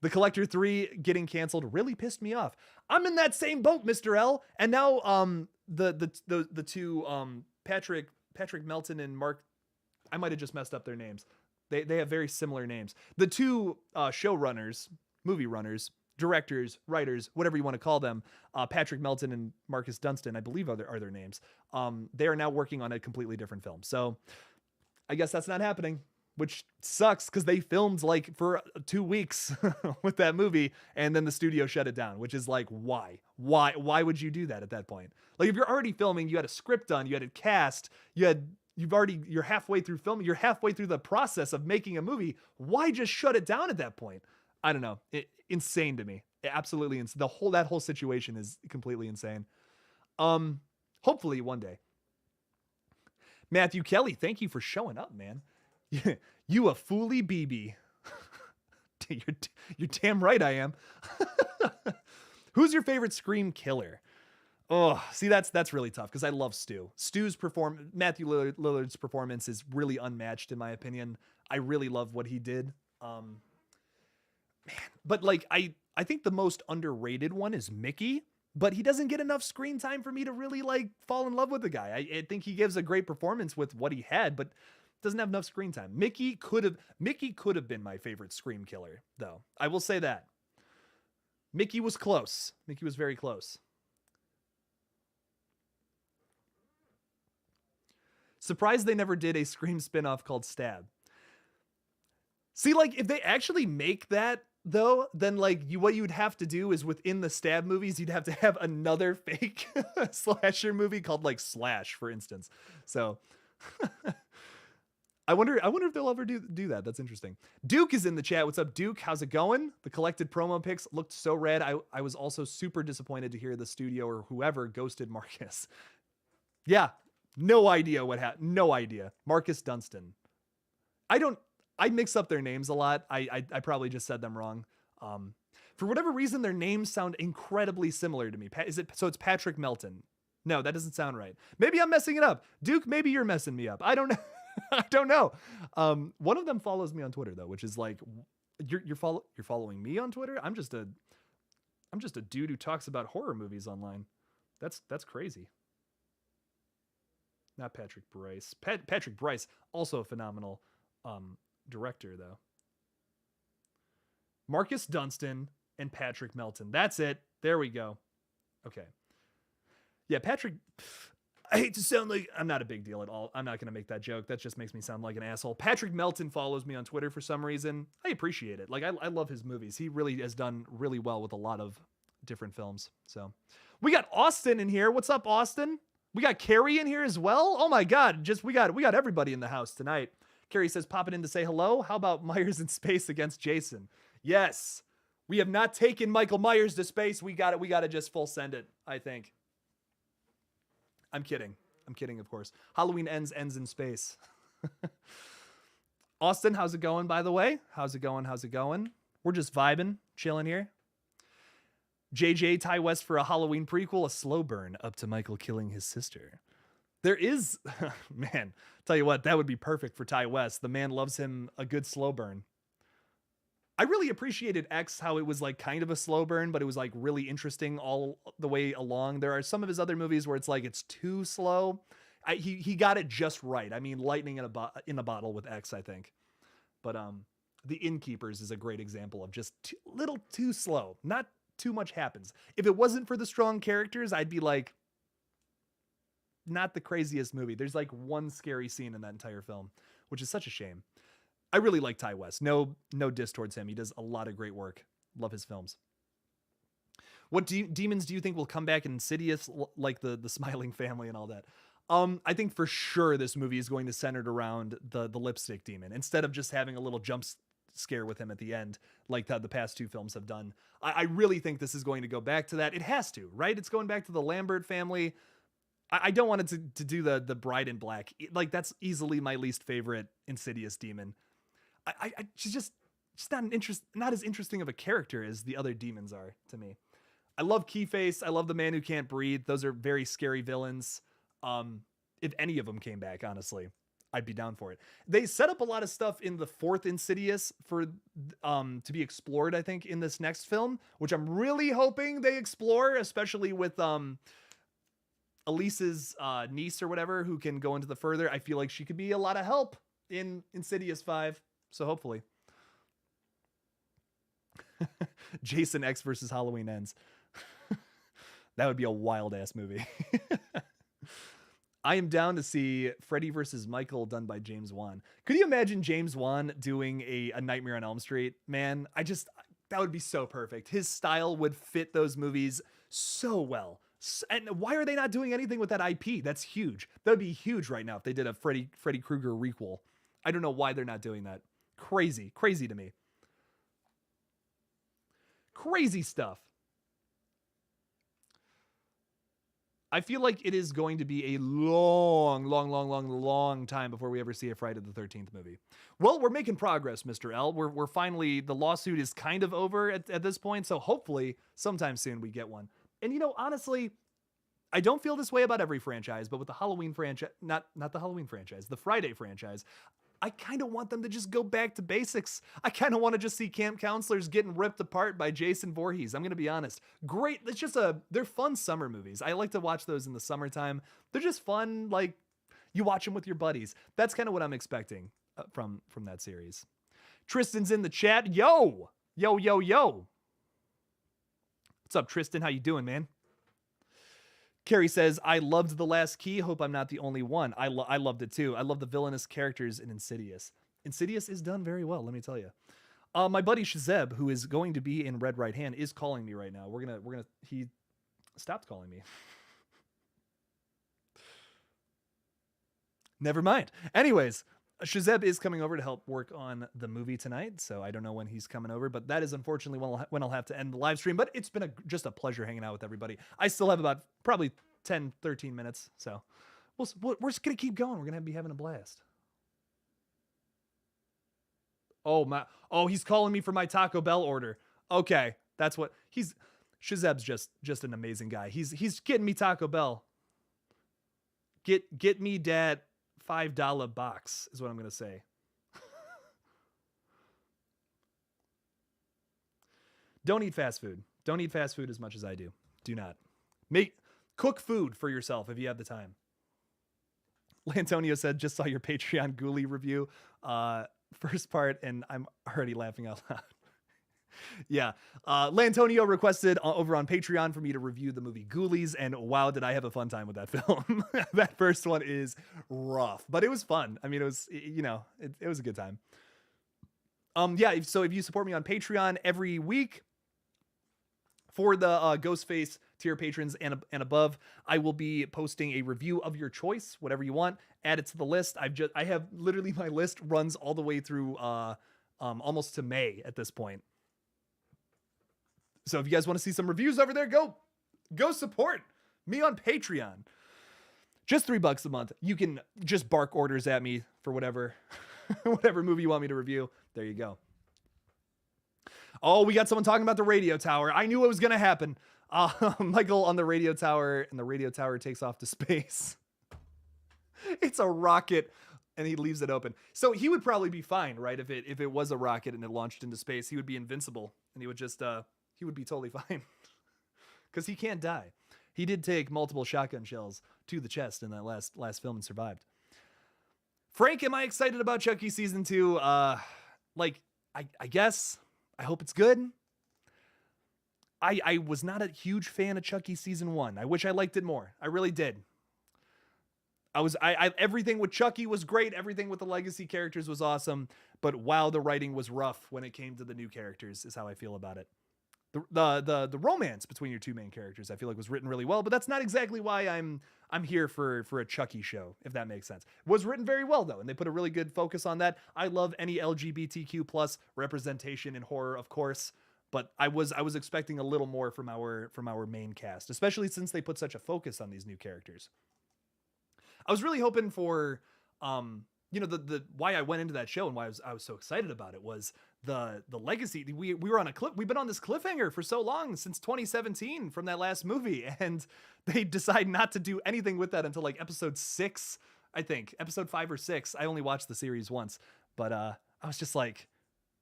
A: The Collector 3 getting canceled really pissed me off. I'm in that same boat, Mr. L. And now the two Patrick Melton and Mark, I might have just messed up their names. They have very similar names. The two showrunners, movie runners, directors, writers, whatever you want to call them, Patrick Melton and Marcus Dunstan, I believe are their names. They are now working on a completely different film. So I guess that's not happening. which sucks because they filmed like for 2 weeks with that movie, and then the studio shut it down, which is like, why would you do that at that point? Like, if you're already filming, you had a script done, you had it cast, you're halfway through filming, you're halfway through the process of making a movie. Why just shut it down at that point? I don't know. Insane to me. Absolutely insane. That whole situation is completely insane. Hopefully one day. Matthew Kelly, thank you for showing up, man. You a fooly BB. You're damn right I am. Who's your favorite Scream killer? Oh, see, that's really tough because I love Stu. Matthew Lillard's performance is really unmatched in my opinion. I really love what he did. Man, but like I think the most underrated one is Mickey, but he doesn't get enough screen time for me to really like fall in love with the guy. I think he gives a great performance with what he had, but doesn't have enough screen time. Mickey could have been my favorite Scream killer, though. I will say that. Mickey was close. Mickey was very close. Surprised they never did a Scream spinoff called Stab. See, like, if they actually make that, though, then like what you'd have to do is within the Stab movies, you'd have to have another fake slasher movie called like Slash, for instance. So I wonder if they'll ever do that. That's interesting. Duke is in the chat. What's up, Duke? How's it going? The collected promo pics looked so rad. I was also super disappointed to hear the studio or whoever ghosted Marcus. Yeah, no idea what happened. No idea. Marcus Dunstan. I mix up their names a lot. I probably just said them wrong. For whatever reason, their names sound incredibly similar to me. So it's Patrick Melton. No, that doesn't sound right. Maybe I'm messing it up. Duke, maybe you're messing me up. I don't know. I don't know. One of them follows me on Twitter though, which is like, you're following me on Twitter. I'm just a dude who talks about horror movies online. That's crazy. Not Patrick Bryce. Patrick Bryce, also a phenomenal director though. Marcus Dunstan and Patrick Melton. That's it. There we go. Okay. Yeah, Patrick. I hate to sound like I'm not a big deal at all. I'm not going to make that joke. That just makes me sound like an asshole. Patrick Melton follows me on Twitter for some reason. I appreciate it. Like I love his movies. He really has done really well with a lot of different films. So we got Austin in here. What's up, Austin? We got Carrie in here as well. Oh my God. We got everybody in the house tonight. Carrie says, popping in to say hello. How about Myers in space against Jason? Yes. We have not taken Michael Myers to space. We got to just full send it, I think. I'm kidding, of course. Halloween ends in space. Austin, how's it going, by the way? How's it going? We're just vibing, chilling here. JJ, Ty West for a Halloween prequel, a slow burn up to Michael killing his sister. There is, man, tell you what, that would be perfect for Ty West. The man loves him a good slow burn. I really appreciated X, how it was like kind of a slow burn, but it was like really interesting all the way along. There are some of his other movies where it's like it's too slow. He got it just right. I mean, lightning in a bottle with X, I think. But The Innkeepers is a great example of just little too slow. Not too much happens. If it wasn't for the strong characters, I'd be like, not the craziest movie. There's like one scary scene in that entire film, which is such a shame. I really like Ty West. No diss towards him. He does a lot of great work. Love his films. What demons do you think will come back in Insidious, like the smiling family and all that? I think for sure this movie is going to center around the lipstick demon instead of just having a little jump scare with him at the end like the past two films have done. I really think this is going to go back to that. It has to, right? It's going back to the Lambert family. I don't want it to do the Bride in Black. Like, that's easily my least favorite Insidious demon. She's just not as interesting of a character as the other demons are to me. I love Keyface. I love the Man Who Can't Breathe. Those are very scary villains. If any of them came back, honestly, I'd be down for it. They set up a lot of stuff in the fourth Insidious for to be explored, I think, in this next film, which I'm really hoping they explore, especially with Elise's niece or whatever, who can go into the further. I feel like she could be a lot of help in Insidious 5. So hopefully. Jason X versus Halloween Ends. That would be a wild ass movie. I am down to see Freddy versus Michael done by James Wan. Could you imagine James Wan doing a Nightmare on Elm Street? Man, that would be so perfect. His style would fit those movies so well. And why are they not doing anything with that IP? That's huge. That would be huge right now if they did a Freddy Krueger requel. I don't know why they're not doing that. Crazy to me. Crazy stuff. I feel like it is going to be a long time before we ever see a Friday the 13th movie. Well, we're making progress, Mr. L. We're finally, the lawsuit is kind of over at this point, so hopefully sometime soon we get one. And you know, honestly, I don't feel this way about every franchise, but with the Halloween franchise, not the Halloween franchise, the Friday franchise, I kind of want them to just go back to basics. I kind of want to just see camp counselors getting ripped apart by Jason Voorhees. I'm going to be honest. Great. It's just they're fun summer movies. I like to watch those in the summertime. They're just fun. Like you watch them with your buddies. That's kind of what I'm expecting from that series. Tristan's in the chat. Yo. What's up, Tristan? How you doing, man? Carrie says, I loved The Last Key. Hope I'm not the only one. I loved it too. I love the villainous characters in Insidious. Insidious is done very well, let me tell you. My buddy Shazeb, who is going to be in Red Right Hand, is calling me right now. He stopped calling me. Never mind. Anyways, Shazeb is coming over to help work on the movie tonight, so I don't know when he's coming over, but that is unfortunately when I'll have to end the live stream, but it's been just a pleasure hanging out with everybody. I still have about probably 10, 13 minutes, so we're just going to keep going. We're going to be having a blast. Oh, he's calling me for my Taco Bell order. Okay, that's what Shazeb's just an amazing guy. He's getting me Taco Bell. Get me that $5 box is what I'm going to say. Don't eat fast food. Don't eat fast food as much as I do. Do not. Cook food for yourself if you have the time. Lanntonio said, just saw your Patreon Ghoulie review. First part, and I'm already laughing out loud. Yeah. Lanntonio requested over on Patreon for me to review the movie Ghoulies, and wow, did I have a fun time with that film. That first one is rough, but it was fun. I mean, it was, it was a good time. Yeah, so if you support me on Patreon every week for the Ghostface tier patrons and above, I will be posting a review of your choice, whatever you want. Add it to the list. I have literally, my list runs all the way through almost to May at this point. So if you guys want to see some reviews over there, go support me on Patreon. Just $3 a month. You can just bark orders at me for whatever movie you want me to review. There you go. Oh, we got someone talking about the radio tower. I knew it was going to happen. Michael on the radio tower, and the radio tower takes off to space. It's a rocket, and he leaves it open. So he would probably be fine, right? If it was a rocket and it launched into space, he would be invincible, and he would just he would be totally fine because he can't die. He did take multiple shotgun shells to the chest in that last film and survived. Frank, am I excited about Chucky season 2? I guess. I hope it's good. I was not a huge fan of Chucky season 1. I wish I liked it more. I really did. Everything with Chucky was great. Everything with the legacy characters was awesome. But wow, the writing was rough when it came to the new characters, is how I feel about it. The romance between your two main characters, I feel like, was written really well, but that's not exactly why I'm here for a Chucky show, if that makes sense. It was written very well though, and they put a really good focus on that. I love any LGBTQ plus representation in horror, of course, but I was expecting a little more from our main cast, especially since they put such a focus on these new characters. I was really hoping for the why I went into that show and why I was so excited about it was the legacy. We were on we've been on this cliffhanger for so long, since 2017 from that last movie, and they decide not to do anything with that until like episode 6, I think. Episode 5 or 6. I only watched the series once, but I was just like,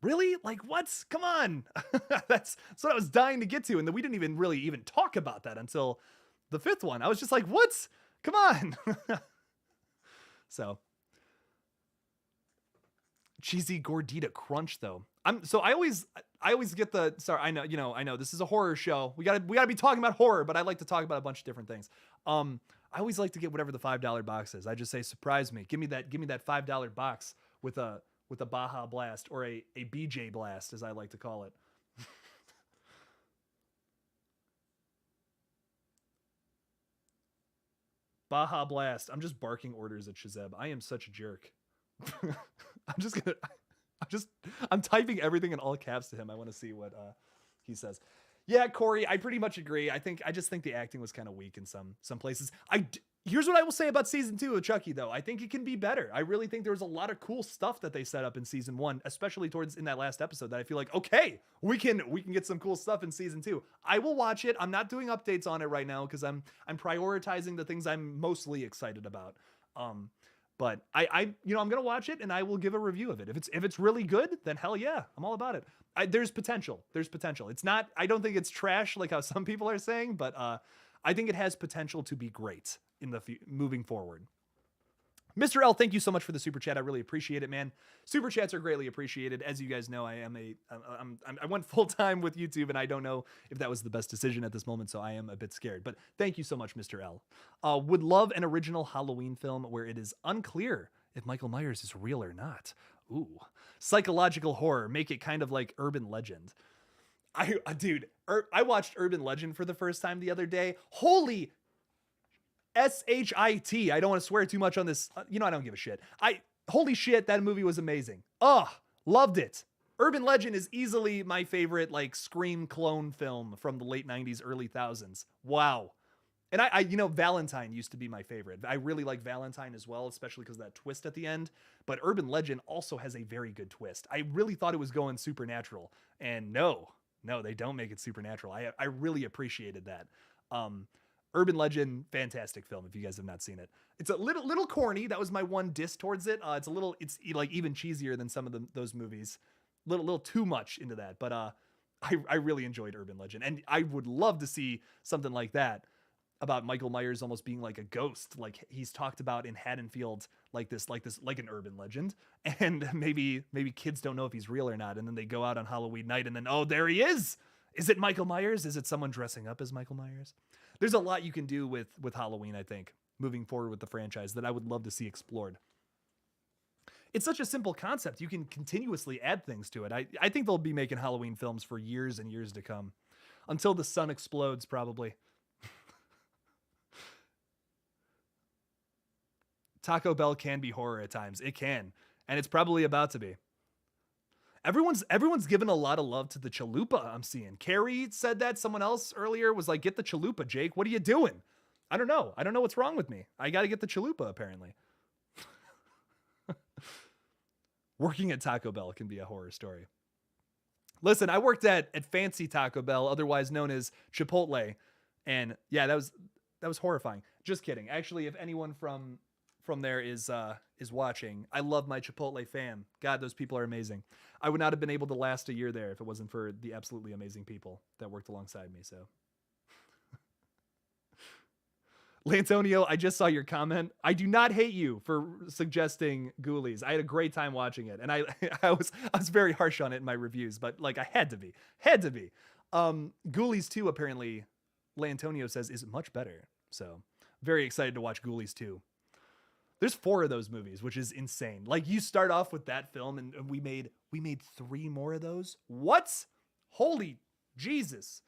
A: really? Like, what? Come on. That's what I was dying to get to, and then we didn't even really talk about that until the 5th one. I was just like, what? Come on. So cheesy gordita crunch though. I I always get sorry, I know this is a horror show. We gotta be talking about horror, but I like to talk about a bunch of different things. I always like to get whatever the $5 box is. I just say, surprise me. Give me that $5 box with a Baugh blast, or a BJ blast, as I like to call it. Baugh blast. I'm just barking orders at Shazeb. I am such a jerk. I'm typing everything in all caps to him. I want to see what he says. Yeah, Corey, I pretty much agree. I just think the acting was kind of weak in some places. Here's what I will say about season 2 of Chucky, though. I think it can be better. I really think there was a lot of cool stuff that they set up in season 1, especially in that last episode, that I feel like, okay, we can get some cool stuff in season 2. I will watch it. I'm not doing updates on it right now because I'm prioritizing the things I'm mostly excited about. But I'm gonna watch it and I will give a review of it. If it's really good, then hell yeah, I'm all about it. There's potential. It's not. I don't think it's trash like how some people are saying, but I think it has potential to be great in the moving forward. Mr. L, thank you so much for the super chat. I really appreciate it, man. Super chats are greatly appreciated. As you guys know, I went full time with YouTube, and I don't know if that was the best decision at this moment, so I am a bit scared. But thank you so much, Mr. L. Would love an original Halloween film where it is unclear if Michael Myers is real or not. Ooh, psychological horror. Make it kind of like Urban Legend. I watched Urban Legend for the first time the other day. Holy SHIT. I don't want to swear too much on this. I don't give a shit. Holy shit, that movie was amazing. Loved it. Urban Legend is easily my favorite, like, Scream clone film from the late 90s, early thousands. Wow. And I Valentine used to be my favorite. I really like Valentine as well, especially because of that twist at the end. But Urban Legend also has a very good twist. I really thought it was going supernatural. And no, they don't make it supernatural. I really appreciated that. Urban Legend, fantastic film if you guys have not seen it. It's a little corny. That was my one diss towards it. It's like even cheesier than some of those movies. Little too much into that. But I really enjoyed Urban Legend. And I would love to see something like that about Michael Myers almost being like a ghost, like he's talked about in Haddonfield, like an urban legend. And maybe kids don't know if he's real or not. And then they go out on Halloween night and then, oh, there he is. Is it Michael Myers? Is it someone dressing up as Michael Myers? There's a lot you can do with Halloween, I think, moving forward with the franchise that I would love to see explored. It's such a simple concept. You can continuously add things to it. I think they'll be making Halloween films for years and years to come. Until the sun explodes, probably. Taco Bell can be horror at times. It can. And it's probably about to be. Everyone's given a lot of love to the chalupa, I'm seeing. Carrie said that. Someone else earlier was like, get the chalupa, Jake. What are you doing? I don't know. I don't know what's wrong with me. I got to get the chalupa, apparently. Working at Taco Bell can be a horror story. Listen, I worked at Fancy Taco Bell, otherwise known as Chipotle. And yeah, that was horrifying. Just kidding. Actually, if anyone from there is watching, I love my Chipotle fam. God, those people are amazing. I would not have been able to last a year there if it wasn't for the absolutely amazing people that worked alongside me. So, Lanntonio, I just saw your comment. I do not hate you for suggesting Ghoulies. I had a great time watching it, and I was very harsh on it in my reviews, but like I had to be. Ghoulies 2 apparently, Lanntonio says, is much better. So, very excited to watch Ghoulies 2. There's 4 of those movies, which is insane. Like, you start off with that film and we made 3 more of those. What? Holy Jesus.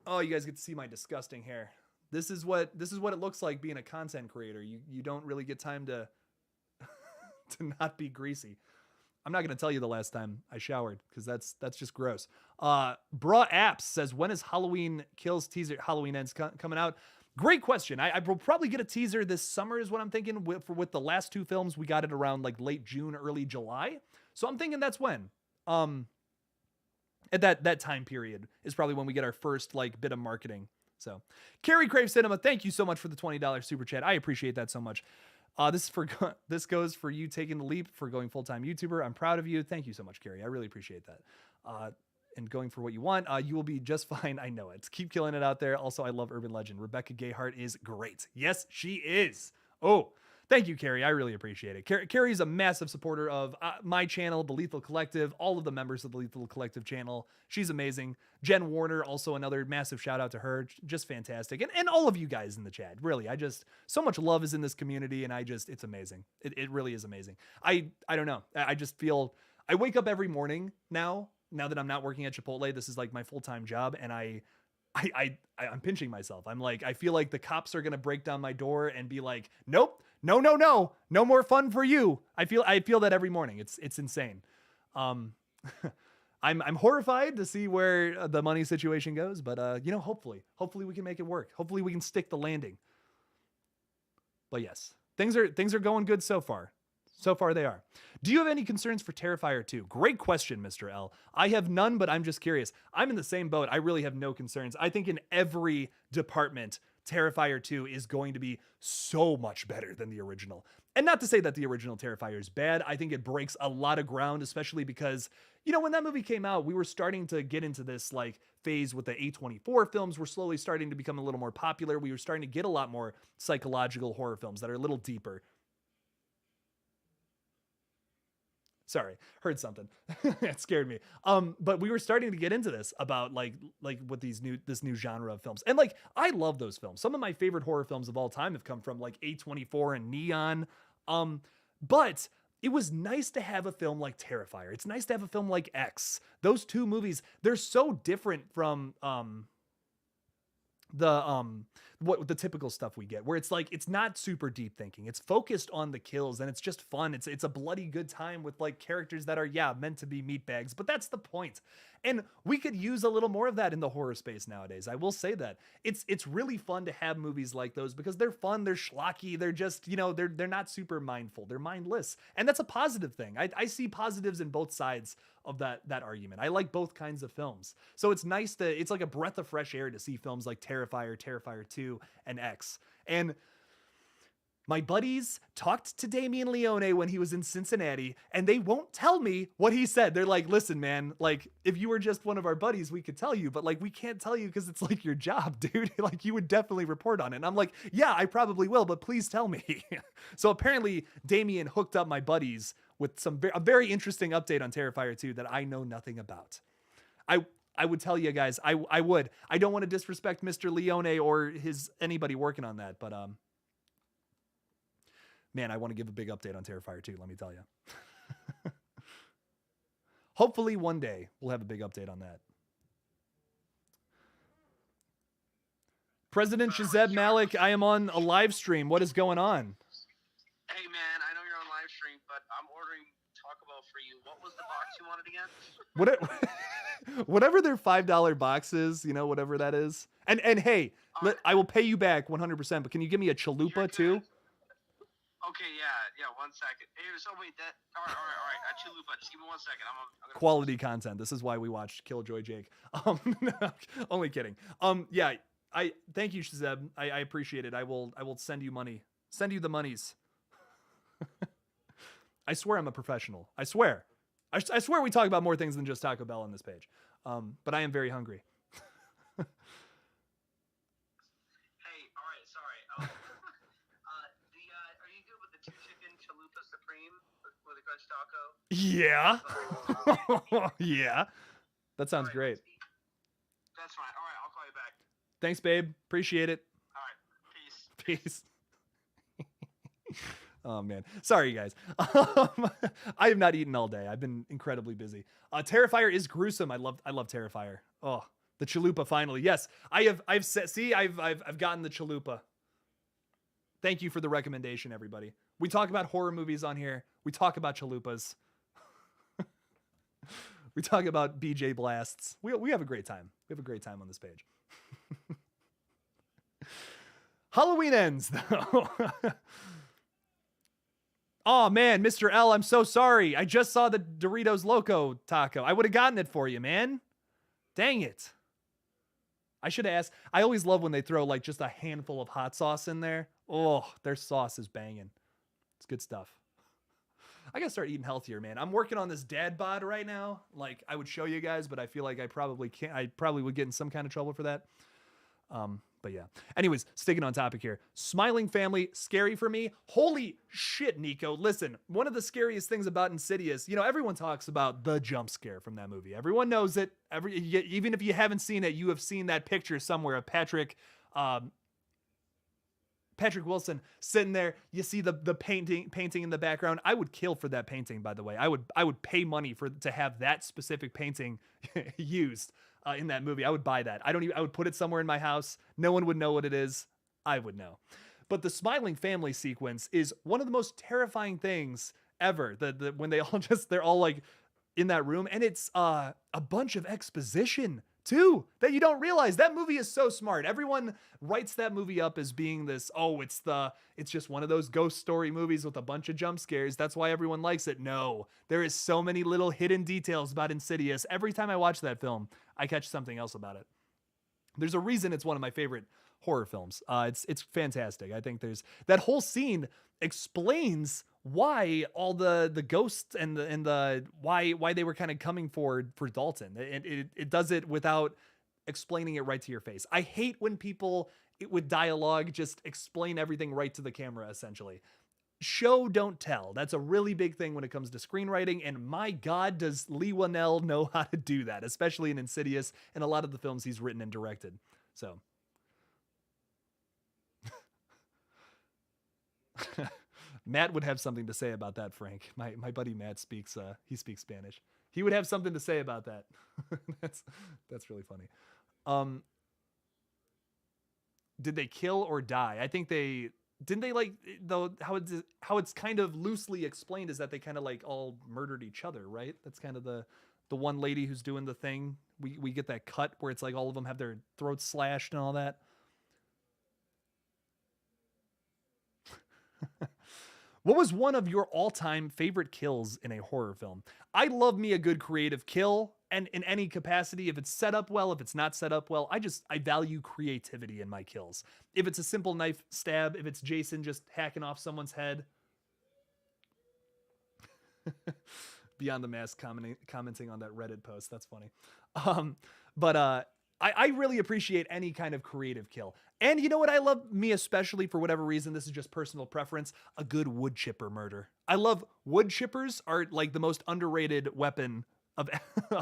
A: Oh, you guys get to see my disgusting hair. This is what it looks like being a content creator. You don't really get time to to not be greasy. I'm not going to tell you the last time I showered because that's just gross. Bra Apps says, when is Halloween Kills teaser Halloween Ends coming out? Great question. I will probably get a teaser this summer is what I'm thinking. With the last 2 films, we got it around like late June, early July. So I'm thinking that's when. At that time period is probably when we get our first like bit of marketing. So, Carrie Crave Cinema, thank you so much for the $20 super chat. I appreciate that so much. This goes for you taking the leap for going full-time YouTuber. I'm proud of you. Thank you so much, Carrie. I really appreciate that. And going for what you want, you will be just fine. I know it. Keep killing it out there. Also, I love Urban Legend. Rebecca Gayheart is great. Yes, she is. Oh, Thank you, Carrie. I really appreciate it. Carrie's a massive supporter of my channel, The Lethal Collective, all of the members of the Lethal Collective channel. She's amazing. Jen Warner, also another massive shout out to her. Just fantastic. And all of you guys in the chat. Really, so much love is in this community, and it's amazing. It really is amazing. I don't know. I just feel, I wake up every morning now that I'm not working at Chipotle. This is like my full-time job, and I'm pinching myself. I'm like, I feel like the cops are going to break down my door and be like, nope, no more fun for you. I feel that every morning. It's insane. I'm horrified to see where the money situation goes, but hopefully we can make it work. Hopefully we can stick the landing. But yes, things are going good so far. So far they are. Do you have any concerns for Terrifier 2? Great question, Mr. L. I have none, but I'm just curious. I'm in the same boat. I really have no concerns. I think in every department, Terrifier 2 is going to be so much better than the original. And not to say that the original Terrifier is bad. I think it breaks a lot of ground, especially because, when that movie came out, we were starting to get into this like phase with the A24 films. We're slowly starting to become a little more popular. We were starting to get a lot more psychological horror films that are a little deeper. Sorry, heard something. It scared me. But we were starting to get into this about like with this new genre of films. And like, I love those films. Some of my favorite horror films of all time have come from like A24 and Neon. But it was nice to have a film like Terrifier. It's nice to have a film like X. Those two movies, they're so different from the typical stuff we get, where it's like, it's not super deep thinking. It's focused on the kills, and it's just fun. It's a bloody good time with like characters that are, meant to be meatbags, but that's the point. And we could use a little more of that in the horror space nowadays. I will say that it's really fun to have movies like those because they're fun, they're schlocky, they're just, they're not super mindful, they're mindless. And that's a positive thing. I see positives in both sides of that argument. I like both kinds of films. So it's nice it's like a breath of fresh air to see films like Terrifier, Terrifier 2, and X. And my buddies talked to Damien Leone when he was in Cincinnati, and they won't tell me what he said. They're like, listen, man, like, if you were just one of our buddies, we could tell you, but like, we can't tell you because it's like your job, dude. Like, you would definitely report on it. And I'm like, yeah, I probably will, but please tell me. So apparently Damien hooked up my buddies with a very interesting update on Terrifier 2 that I know nothing about. I would tell you guys, I would. I don't want to disrespect Mr. Leone or anybody working on that, but man, I want to give a big update on Terrifier 2, let me tell you. Hopefully one day we'll have a big update on that. President Shazeb Malik, I am on a live stream. What is going on?
B: Hey man, I know you're on live stream, but I'm ordering Taco Bell for you. What was the box you wanted again?
A: Whatever their $5 box is, whatever that is. And hey, I will pay you back 100%, but can you give me a chalupa too?
B: Okay, yeah, 1 second. Hey, so wait, all right, a chalupa. Just give me 1 second. I'm gonna
A: quality content. This is why we watched KillJoy Jake. Only kidding. Yeah, I thank you, Shazeb. I appreciate it. I will send you money. Send you the monies. I swear I'm a professional. I swear. I swear we talk about more things than just Taco Bell on this page. But I am very hungry.
B: Hey, all right, sorry. Are you good with the 2 chicken chalupa supreme with a crunch taco?
A: Yeah. Yeah. That sounds great.
B: That's fine. All right, I'll call you back.
A: Thanks, babe. Appreciate it.
B: All right,
A: peace. Oh man, sorry guys. I have not eaten all day. I've been incredibly busy. Terrifier is gruesome. I love Terrifier. Oh, the chalupa finally. Yes, I've gotten the chalupa. Thank you for the recommendation, everybody. We talk about horror movies on here. We talk about chalupas. We talk about BJ blasts. We have a great time. We have a great time on this page. Halloween ends though. Oh man, Mr. L, I'm so sorry. I just saw the Doritos Loco taco. I would have gotten it for you, man. Dang it. I should have asked. I always love when they throw like just a handful of hot sauce in there. Oh, their sauce is banging. It's good stuff. I gotta start eating healthier, man. I'm working on this dad bod right now. Like, I would show you guys, but I feel like I probably can't. I probably would get in some kind of trouble for that. But yeah. Anyways, sticking on topic here. Smiling family, scary for me. Holy shit, Nico. Listen, one of the scariest things about Insidious, you know, everyone talks about the jump scare from that movie. Everyone knows it. Even if you haven't seen it, you have seen that picture somewhere of Patrick Wilson sitting there. You see the painting in the background. I would kill for that painting, by the way. I would pay money to have that specific painting used in that movie. I would buy that. I would put it somewhere in my house. No one would know what it is. I would know. But the smiling family sequence is one of the most terrifying things ever. When they're all like in that room, and it's a bunch of exposition too that you don't realize. That movie is so smart. Everyone writes that movie up as being this, it's just one of those ghost story movies with a bunch of jump scares. That's why everyone likes it. No, there is so many little hidden details about Insidious. Every time I watch that film, I catch something else about it. There's a reason it's one of my favorite horror films. It's fantastic. I think there's that whole scene explains why all the ghosts and the why they were kind of coming for Dalton. It does it without explaining it right to your face. I hate when people with dialogue just explain everything right to the camera, essentially. Show, don't tell. That's a really big thing when it comes to screenwriting, and my God, does Leigh Whannell know how to do that, especially in Insidious and a lot of the films he's written and directed. So Matt would have something to say about that, Frank. My buddy Matt speaks Spanish. He would have something to say about that. That's really funny. Did they kill or die? I think how it's kind of loosely explained is that they kind of like all murdered each other, right? That's kind of the one lady who's doing the thing. We get that cut where it's like all of them have their throats slashed and all that. What was one of your all-time favorite kills in a horror film? I love me a good creative kill, and in any capacity, if it's set up well, if it's not set up well, I value creativity in my kills. If it's a simple knife stab, if it's Jason just hacking off someone's head. Beyond the Mask commenting on that Reddit post. That's funny. I really appreciate any kind of creative kill. And you know what I love? Me especially, for whatever reason, this is just personal preference, a good wood chipper murder. I love wood chippers are like the most underrated weapon of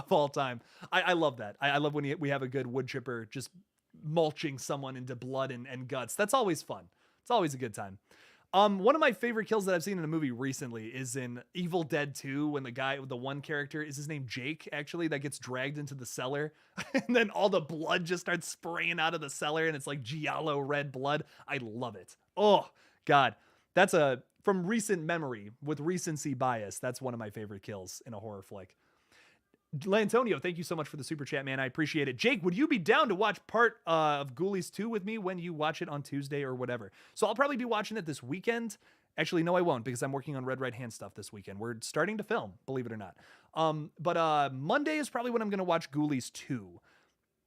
A: all time. I love that. I love when we have a good wood chipper just mulching someone into blood and guts. That's always fun. It's always a good time. One of my favorite kills that I've seen in a movie recently is in Evil Dead 2, when the one character, is his name Jake, actually, that gets dragged into the cellar and then all the blood just starts spraying out of the cellar and it's like Giallo red blood. I love it. Oh God. That's from recent memory with recency bias. That's one of my favorite kills in a horror flick. Lanntonio, thank you so much for the super chat, man. I appreciate it. Jake, would you be down to watch part of Ghoulies 2 with me when you watch it on Tuesday or whatever? So I'll probably be watching it this weekend. Actually, no, I won't, because I'm working on Red Right Hand stuff this weekend. We're starting to film, believe it or not. But Monday is probably when I'm going to watch Ghoulies 2.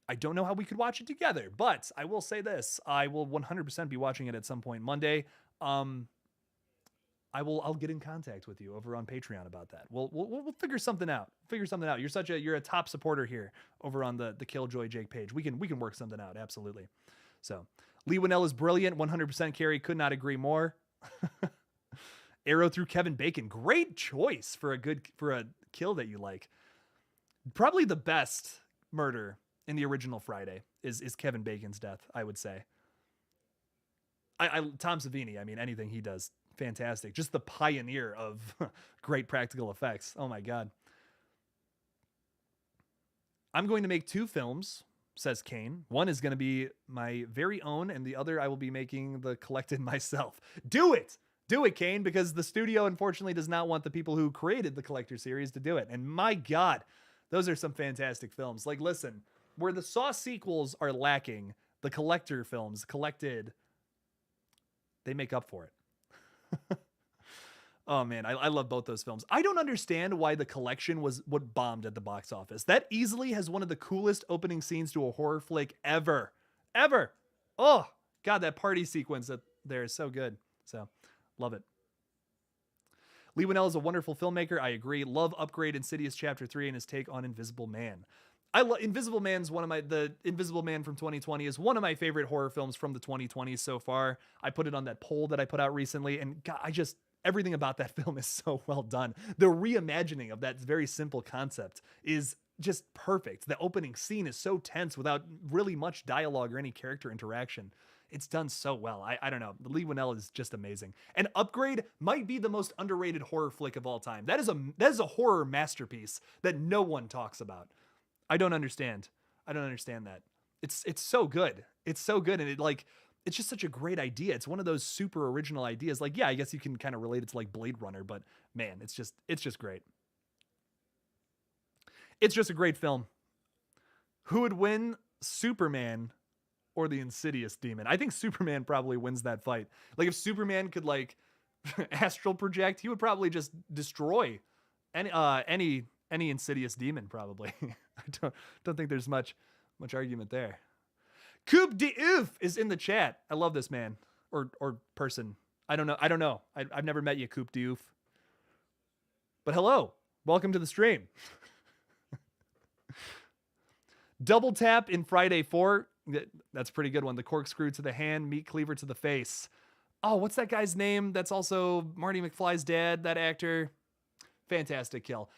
A: I don't know how we could watch it together, but I will say this. I will 100% be watching it at some point Monday. I'll get in contact with you over on Patreon about that. We'll figure something out. You're a top supporter here over on the KillJoy Jake page. We can work something out. Absolutely. So Leigh Whannell is brilliant. 100% Carrie. Could not agree more. Arrow through Kevin Bacon. Great choice for a kill that you like. Probably the best murder in the original Friday is Kevin Bacon's death, I would say. Tom Savini, I mean, anything he does, fantastic. Just the pioneer of great practical effects. Oh my God. I'm going to make 2 films, says Kane. One is going to be my very own, and the other I will be making the collected myself. Do it, Kane, because the studio unfortunately does not want the people who created the Collector series to do it. And my God, those are some fantastic films. Like, listen, where the Saw sequels are lacking, the Collector films, Collected, they make up for it. Oh man, I love both those films. I don't understand why The Collection was what bombed at the box office. That easily has one of the coolest opening scenes to a horror flick ever. Oh God, that party sequence there is so good. So love it. Leigh Whannell is a wonderful filmmaker. I agree. Love Upgrade, Insidious Chapter 3 and his take on Invisible Man. Invisible Man's the Invisible Man from 2020 is one of my favorite horror films from the 2020s so far. I put it on that poll that I put out recently, and God, everything about that film is so well done. The reimagining of that very simple concept is just perfect. The opening scene is so tense without really much dialogue or any character interaction. It's done so well. I don't know. Leigh Whannell is just amazing. And Upgrade might be the most underrated horror flick of all time. That is a horror masterpiece that no one talks about. I don't understand that. It's so good. It's so good, and it's just such a great idea. It's one of those super original ideas. Like, yeah, I guess you can kind of relate it to like Blade Runner, but man, it's just great. It's just a great film. Who would win, Superman or the Insidious demon? I think Superman probably wins that fight. Like, if Superman could like astral project, he would probably just destroy any Insidious demon probably. I don't think there's much argument there. Coupe de Ouf is in the chat. I love this man or person. I don't know. I've never met you, Coupe de Ouf. But hello, welcome to the stream. Double tap in Friday 4. That's a pretty good one. The corkscrew to the hand, meat cleaver to the face. Oh, what's that guy's name? That's also Marty McFly's dad, that actor. Fantastic kill.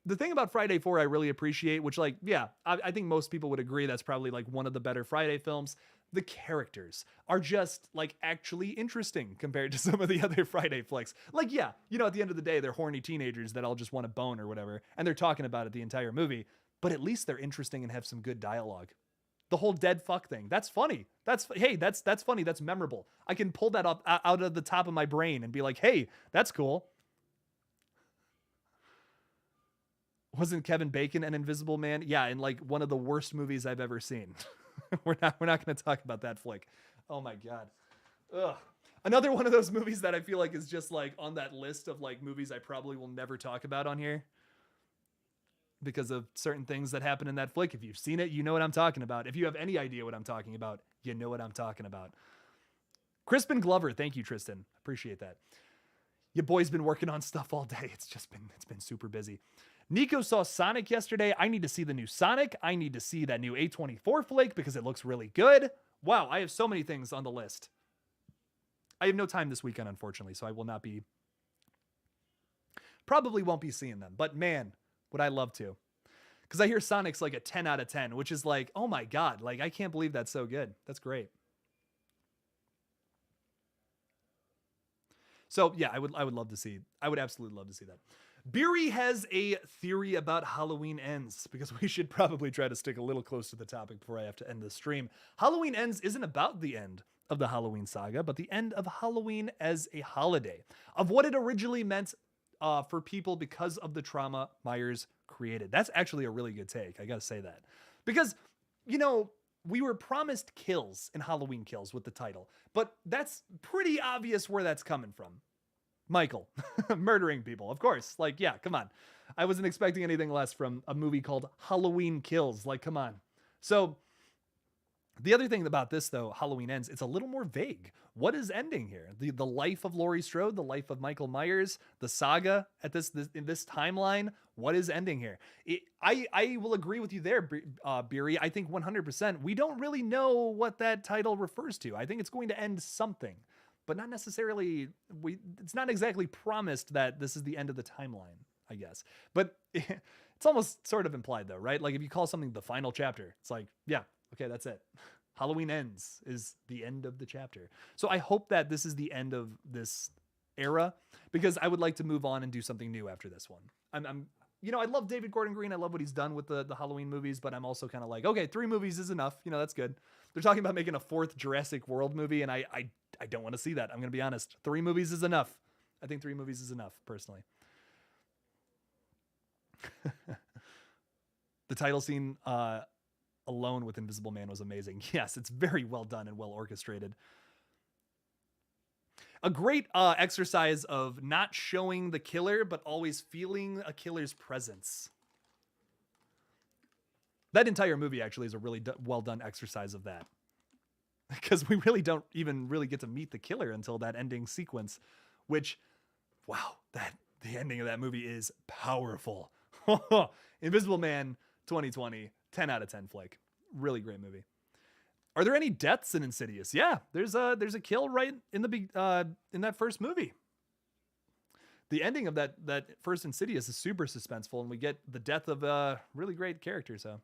A: The thing about Friday 4 I really appreciate, which like, yeah, I think most people would agree that's probably like one of the better Friday films. The characters are just like actually interesting compared to some of the other Friday flicks. Like, yeah, at the end of the day, they're horny teenagers that all just want to bone or whatever. And they're talking about it the entire movie, but at least they're interesting and have some good dialogue. The whole dead fuck thing. That's funny. That's funny. That's memorable. I can pull that up out of the top of my brain and be like, hey, that's cool. Wasn't Kevin Bacon an Invisible Man? Yeah, in like one of the worst movies I've ever seen. We're not going to talk about that flick. Oh my God. Ugh. Another one of those movies that I feel like is just like on that list of like movies I probably will never talk about on here because of certain things that happen in that flick. If you've seen it, you know what I'm talking about. If you have any idea what I'm talking about, you know what I'm talking about. Crispin Glover. Thank you, Tristan. Appreciate that. Your boy's been working on stuff all day. It's been super busy. Nico saw Sonic yesterday. I need to see the new Sonic. I need to see that new A24 flick because it looks really good. Wow, I have so many things on the list. I have no time this weekend, unfortunately, so I will not be... Probably won't be seeing them, but man, would I love to. Because I hear Sonic's like a 10 out of 10, which is like, oh my God, like I can't believe that's so good. That's great. So yeah, I would absolutely love to see that. Beery has a theory about Halloween Ends, because we should probably try to stick a little close to the topic before I have to end the stream. Halloween Ends isn't about the end of the Halloween saga, but the end of Halloween as a holiday, of what it originally meant for people because of the trauma Myers created. That's actually a really good take. I gotta say that. Because, we were promised kills in Halloween Kills with the title, but that's pretty obvious where that's coming from. Michael murdering people, of course. Like, yeah, come on. I wasn't expecting anything less from a movie called Halloween Kills. Like, come on. So the other thing about this, though, Halloween Ends, it's a little more vague. What is ending here? The life of Laurie Strode, the life of Michael Myers, the saga at in this timeline. What is ending here? I will agree with you there, Beery. I think 100%. We don't really know what that title refers to. I think it's going to end something, but not necessarily. It's not exactly promised that this is the end of the timeline, I guess. But it's almost sort of implied, though, right? Like if you call something the final chapter, it's like, yeah, okay, that's it. Halloween Ends is the end of the chapter. So I hope that this is the end of this era, because I would like to move on and do something new after this one. I love David Gordon Green. I love what he's done with the Halloween movies, but I'm also kind of like, okay, 3 movies is enough. That's good. They're talking about making a 4th Jurassic World movie, and I don't want to see that. I'm going to be honest. 3 movies is enough. I think 3 movies is enough, personally. The title scene alone with Invisible Man was amazing. Yes, it's very well done and well orchestrated. A great exercise of not showing the killer, but always feeling a killer's presence. That entire movie actually is a really well done exercise of that. Because we really don't even really get to meet the killer until that ending sequence, which, wow, the ending of that movie is powerful. Invisible Man 2020, 10 out of 10 flick. Really great movie. Are there any deaths in Insidious? Yeah, there's a kill right in the in that first movie. The ending of that first Insidious is super suspenseful, and we get the death of a really great character. So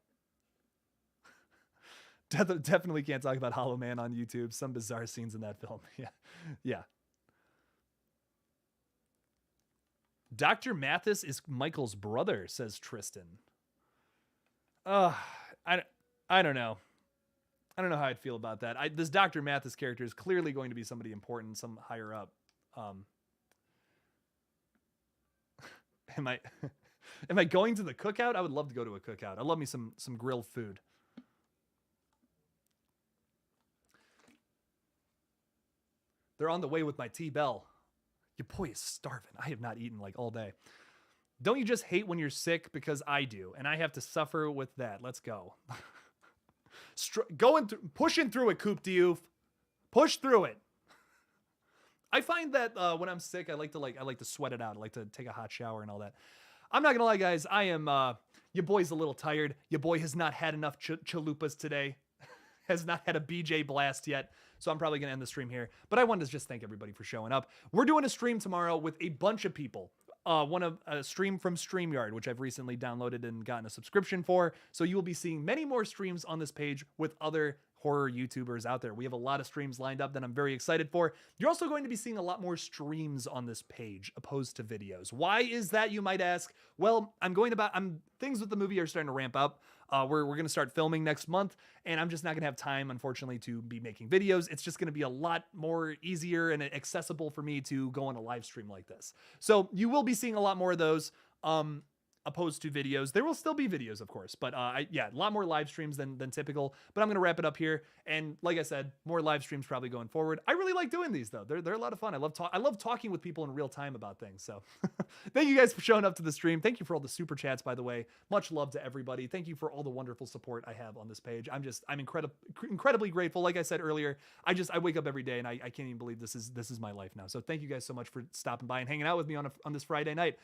A: definitely can't talk about Hollow Man on YouTube. Some bizarre scenes in that film. Yeah. Dr. Mathis is Michael's brother, says Tristan. I don't know. I don't know how I'd feel about that. This Dr. Mathis character is clearly going to be somebody important, some higher up. Am I going to the cookout? I would love to go to a cookout. I love me some grilled food. They're on the way with my T-Bell. Your boy is starving. I have not eaten like all day. Don't you just hate when you're sick? Because I do, and I have to suffer with that. Let's go. Pushing through it, Coop Diouf. Push through it. I find that when I'm sick, I like to sweat it out. I like to take a hot shower and all that. I'm not gonna lie, guys. I am your boy's a little tired. Your boy has not had enough chalupas today. Has not had a BJ blast yet. So I'm probably gonna end the stream here. But I wanted to just thank everybody for showing up. We're doing a stream tomorrow with a bunch of people. A stream from StreamYard, which I've recently downloaded and gotten a subscription for. So you will be seeing many more streams on this page with other horror YouTubers out there. We have a lot of streams lined up that I'm very excited for. You're also going to be seeing a lot more streams on this page opposed to videos. Why is that, you might ask? Well, things with the movie are starting to ramp up. We're going to start filming next month, and I'm just not going to have time, unfortunately, to be making videos. It's just going to be a lot more easier and accessible for me to go on a live stream like this. So you will be seeing a lot more of those. Opposed to videos. There will still be videos, of course, but a lot more live streams than typical. But I'm going to wrap it up here. And like I said, more live streams probably going forward. I really like doing these, though. They're a lot of fun. I love talking with people in real time about things. So thank you guys for showing up to the stream. Thank you for all the super chats, by the way. Much love to everybody. Thank you for all the wonderful support I have on this page. I'm incredibly grateful. Like I said earlier, I wake up every day and I can't even believe this is my life now. So thank you guys so much for stopping by and hanging out with me on this Friday night.